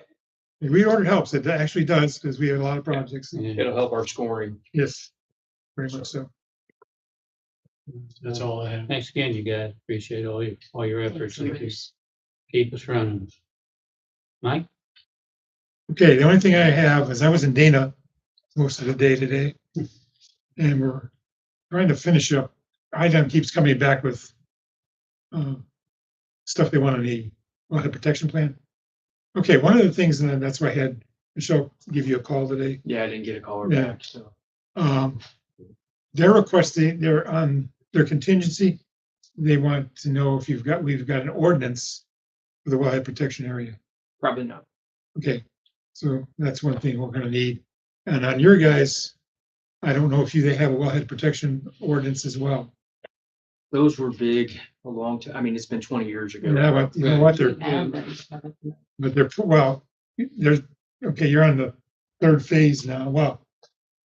The reorder helps. It actually does, because we have a lot of projects. it'll help our scoring. Yes, very much so. That's all I have. Thanks again, you guys. Appreciate all your efforts to keep us running. Mike? Okay, the only thing I have is I was in Dana most of the day today. And we're trying to finish up. IDEM keeps coming back with stuff they want on the water protection plan. Okay, one of the things, and that's why I had Michelle give you a call today. Yeah, I didn't get a caller Yeah. back. So, They're requesting, they're on their contingency. They want to know if we've got an ordinance for the wildlife protection area. probably not. Okay, so that's one thing we're gonna need. And on your guys, I don't know if they have a wellhead protection ordinance as well. Those were big a long time. I mean, it's been 20 years ago. Yeah, but you know what, they're, but they're, well, there's, okay, you're on the third phase now. Well,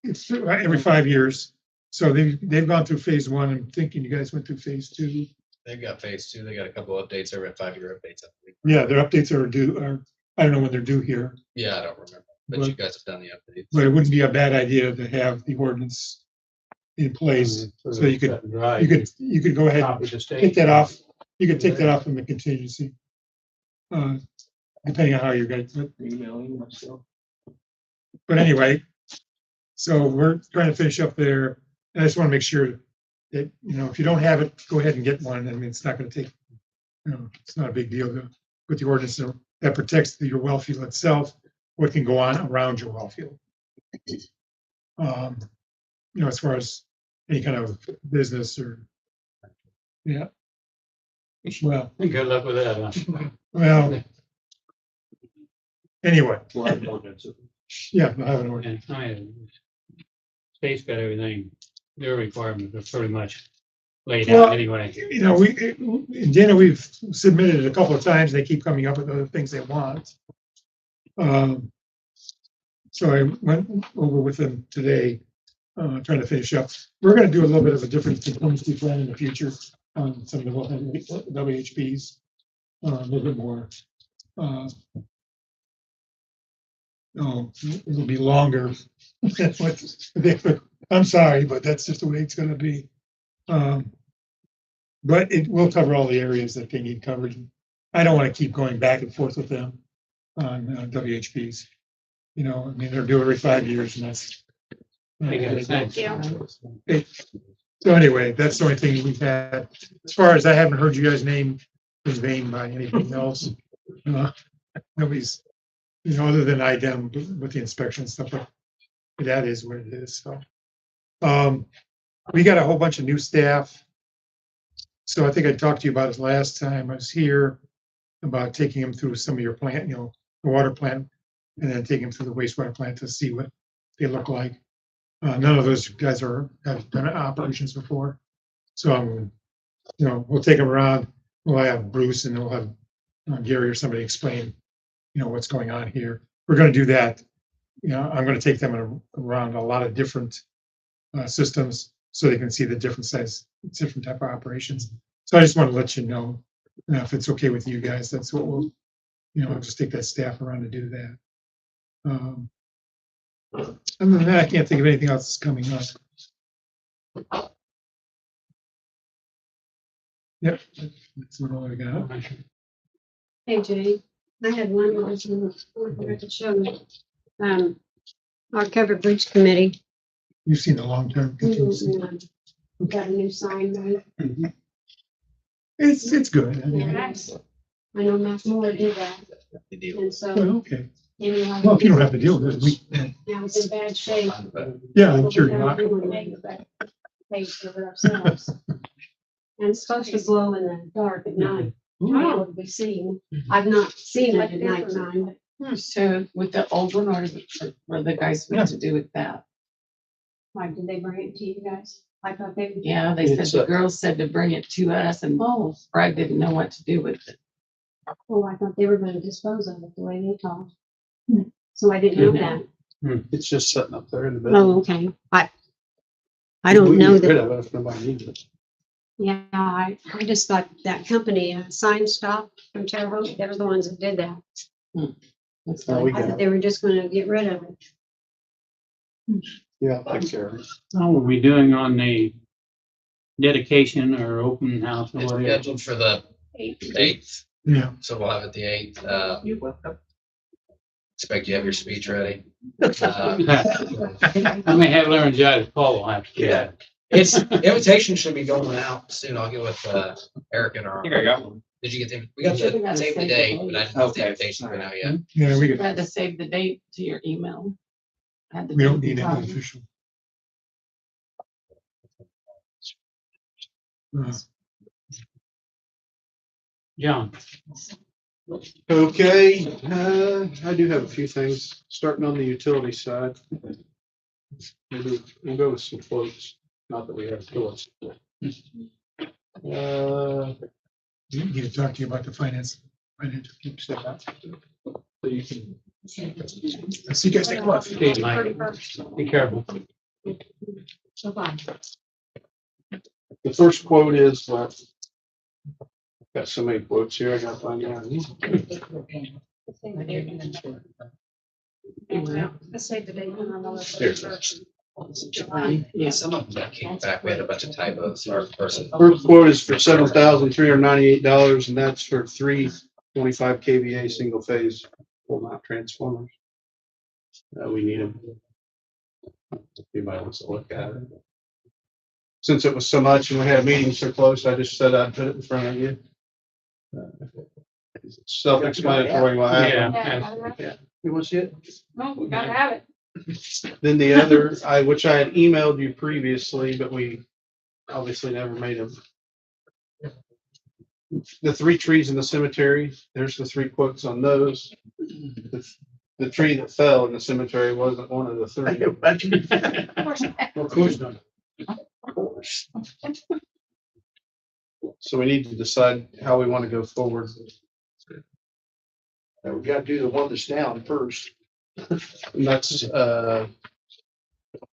it's every 5 years. So they've gone through phase one. I'm thinking you guys went through phase two. They've got phase 2. They got a couple of updates. They're at 5-year updates. I believe. Yeah, their updates are I don't know when they're due here, Yeah, I don't remember, but you guys have done the updates. but it wouldn't be a bad idea to have the ordinance in place. So you could go ahead and take that off. You could take that off from the contingency. Depending on how you guys, Emailing myself. but anyway, so we're trying to finish up there. And I just want to make sure that, if you don't have it, go ahead and get one. I mean, it's not going to take, it's not a big deal to put the ordinance that protects your well field itself, what can go on around your well field. As far as any kind of business or, yeah. Well, Good luck with that. Huh? well, anyway, We'll have an ordinance. yeah, I have an ordinance. State's got everything, their requirements are pretty much laid Well, out anyway. In Dana, we've submitted it a couple of times. They keep coming up with other things they want. So I went over with them today, trying to finish up. We're going to do a little bit of a different contingency plan in the future on some of the WHPs, a little bit more. It'll be longer. I'm sorry, but that's just the way it's going to be. But it will cover all the areas that they need coverage. I don't want to keep going back and forth with them on WHPs. I mean, they're due every 5 years, and that's. Thank you. So anyway, that's the only thing we've had. As far as I haven't heard you guys name in vain by anything else. Nobody's other than IDEM with the inspection stuff, but that is what it is, so. We got a whole bunch of new staff. So I think I talked to you about it last time I was here, about taking them through some of your plant, the water plant, and then taking them through the wastewater plant to see what they look like. None of those guys have done operations before. So we'll take them around. We'll have Bruce and we'll have Gary or somebody explain, what's going on here. We're going to do that. I'm going to take them around a lot of different systems so they can see the different type of operations. So I just want to let you know, if it's okay with you guys, that's what we'll, I'll just take that staff around to do that. Other than that, I can't think of anything else that's coming up. Yep, that's what I got. Hey, Jay, I had one question I forgot to show you. Our covered bridge committee. You've seen the long-term contingency. Got a new sign made. It's good. Yeah, I know Matt Moore did that. And so. Well, okay. Anyway. Well, if you don't have to deal with it, Now it's in bad shape. Yeah, I'm sure you're not. Pay for ourselves. And it's supposed to glow in the dark at night. I would be seen. I've not seen it at nighttime. So with the old one, or were the guys supposed to do with that? Why, did they bring it to you guys? I thought they. Yeah, they said the girls said to bring it to us, and Brad didn't know what to do with it. Oh, I thought they were gonna dispose of it the way they talked. So I didn't know that. It's just sitting up there in the bed. Oh, okay. I don't know that. Of it if nobody needs it. Yeah, I just thought that company, Sign Stop from Terre Haute, they were the ones that did that. We I got thought it. they were just gonna get rid of it. Yeah, take care of it. How are we doing on the dedication or open house or It's whatever? scheduled for the 8th, Yeah. so we'll have it the 8th. Expect you have your speech ready. I may have laryngitis, Paul will have to. Yeah. It's invitation should be going out soon. I'll get with Eric and our. I think I got one. Did you get the? We got the save the date, but I didn't know if the invitation's been out yet. Yeah, we You could, had to save the date to your email. Had the we don't date need copy. any official. John, Okay, I do have a few things, starting on the utility side. Maybe we'll go with some quotes, not that we have quotes. You need to talk to you about the financial step out. So you can. I see you guys next month. hey, Mike, be careful. So far. The first quote is, got so many quotes here, I gotta find out. Let's say the date. Yeah, some of them got kicked back. We had a bunch of typos. Our person. First quote is for $7,398, and that's for 3 25 kVA single phase full mount transformers. We need them. If anybody wants to look at it. Since it was so much and we had a meeting so close, I just said I'd put it in front of you. Self-explanatory what happened. Yeah. You want to see it? No, we gotta have it. Then the other, which I had emailed you previously, but we obviously never made them. The 3 trees in the cemetery, there's the 3 quotes on those. The tree that fell in the cemetery wasn't one of the 3. Of course not. So we need to decide how we want to go forward. We gotta do the one that's down first. And that's,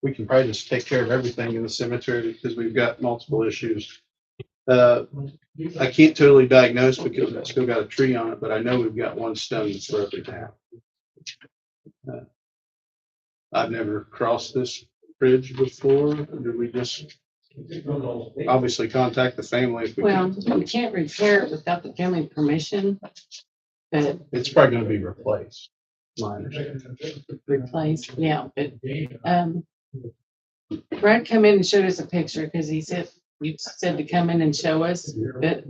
we can probably just take care of everything in the cemetery because we've got multiple issues. I can't totally diagnose because it's still got a tree on it, but I know we've got one stone that's broken down. I've never crossed this bridge before. Do we just obviously contact the family if we Well, can? you can't repair it without the family permission, but It's probably gonna be replaced. My understanding. replace, yeah, but, Brad come in and showed us a picture because he said, you said to come in and show us, but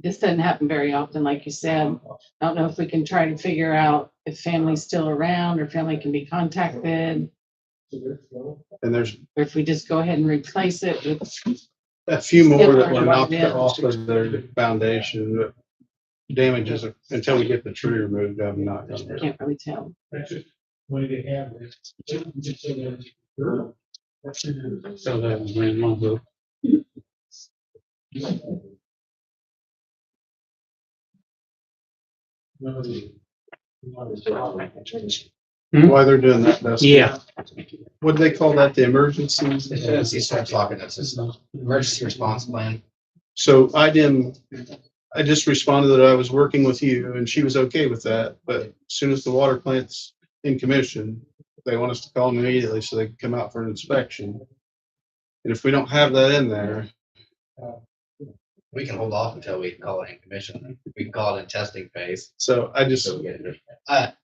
this doesn't happen very often, like you said. I don't know if we can try to figure out if family's still around or family can be contacted, And there's or if we just go ahead and replace it with, a few more that Skip were or knocked what, off of their foundation, but damages, until we get the tree removed, I'm not gonna. can't really tell. So that was when one vote. Why they're doing that, that's. Yeah. What do they call that, the emergency? As he starts talking, that's his emergency response plan. So I just responded that I was working with you and she was okay with that, but as soon as the water plant's in commission, they want us to call them immediately so they can come out for an inspection. And if we don't have that in there, We can hold off until we call it in commission. We can call it in testing phase. so I just, I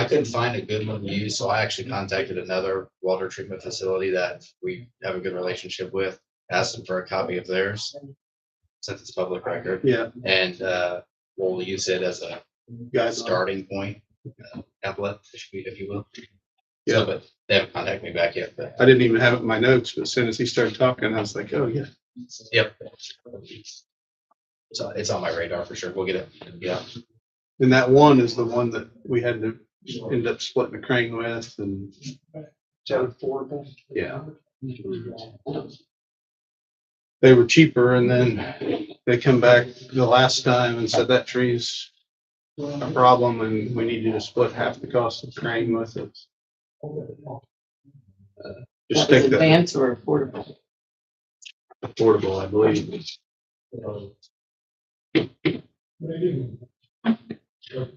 couldn't find a good one to use, so I actually contacted another water treatment facility that we have a good relationship with, asked them for a copy of theirs, since it's public record, yeah, and we'll use it as a guys, starting point, template, if you will. Yeah. So, but they haven't contacted me back yet, but I didn't even have it in my notes, but as soon as he started talking, I was like, oh, yeah. yep. So it's on my radar for sure. We'll get it. Yeah. And that one is the one that we had to end up splitting the crane with and. Yeah. They were cheaper and then they come back the last time and said that tree's a problem and we need you to split half the cost of the crane with it. Just stick that Advance or affordable? affordable, I believe.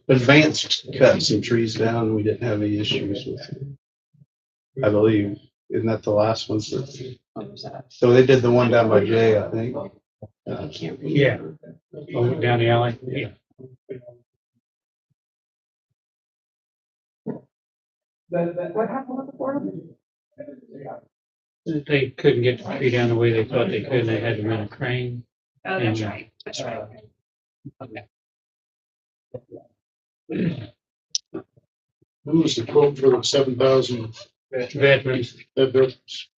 Advanced cut some trees down and we didn't have any issues with it. I believe. Isn't that the last one? So they did the one down by Jay, I think. I can't Yeah. remember. Oh, down the alley. Yeah. What happened with the board? They couldn't get the tree down the way they thought they could. They had to run a crane. Oh, that's right, that's right. Who was the quote for the 7,000 Veterans. veterans?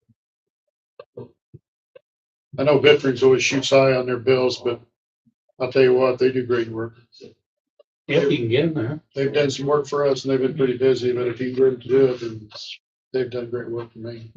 I know veterans always shoots high on their bills, but I'll tell you what, they do great work. If you can get them there. They've done some work for us and they've been pretty busy, but if you can get them to do it, then they've done great work for me.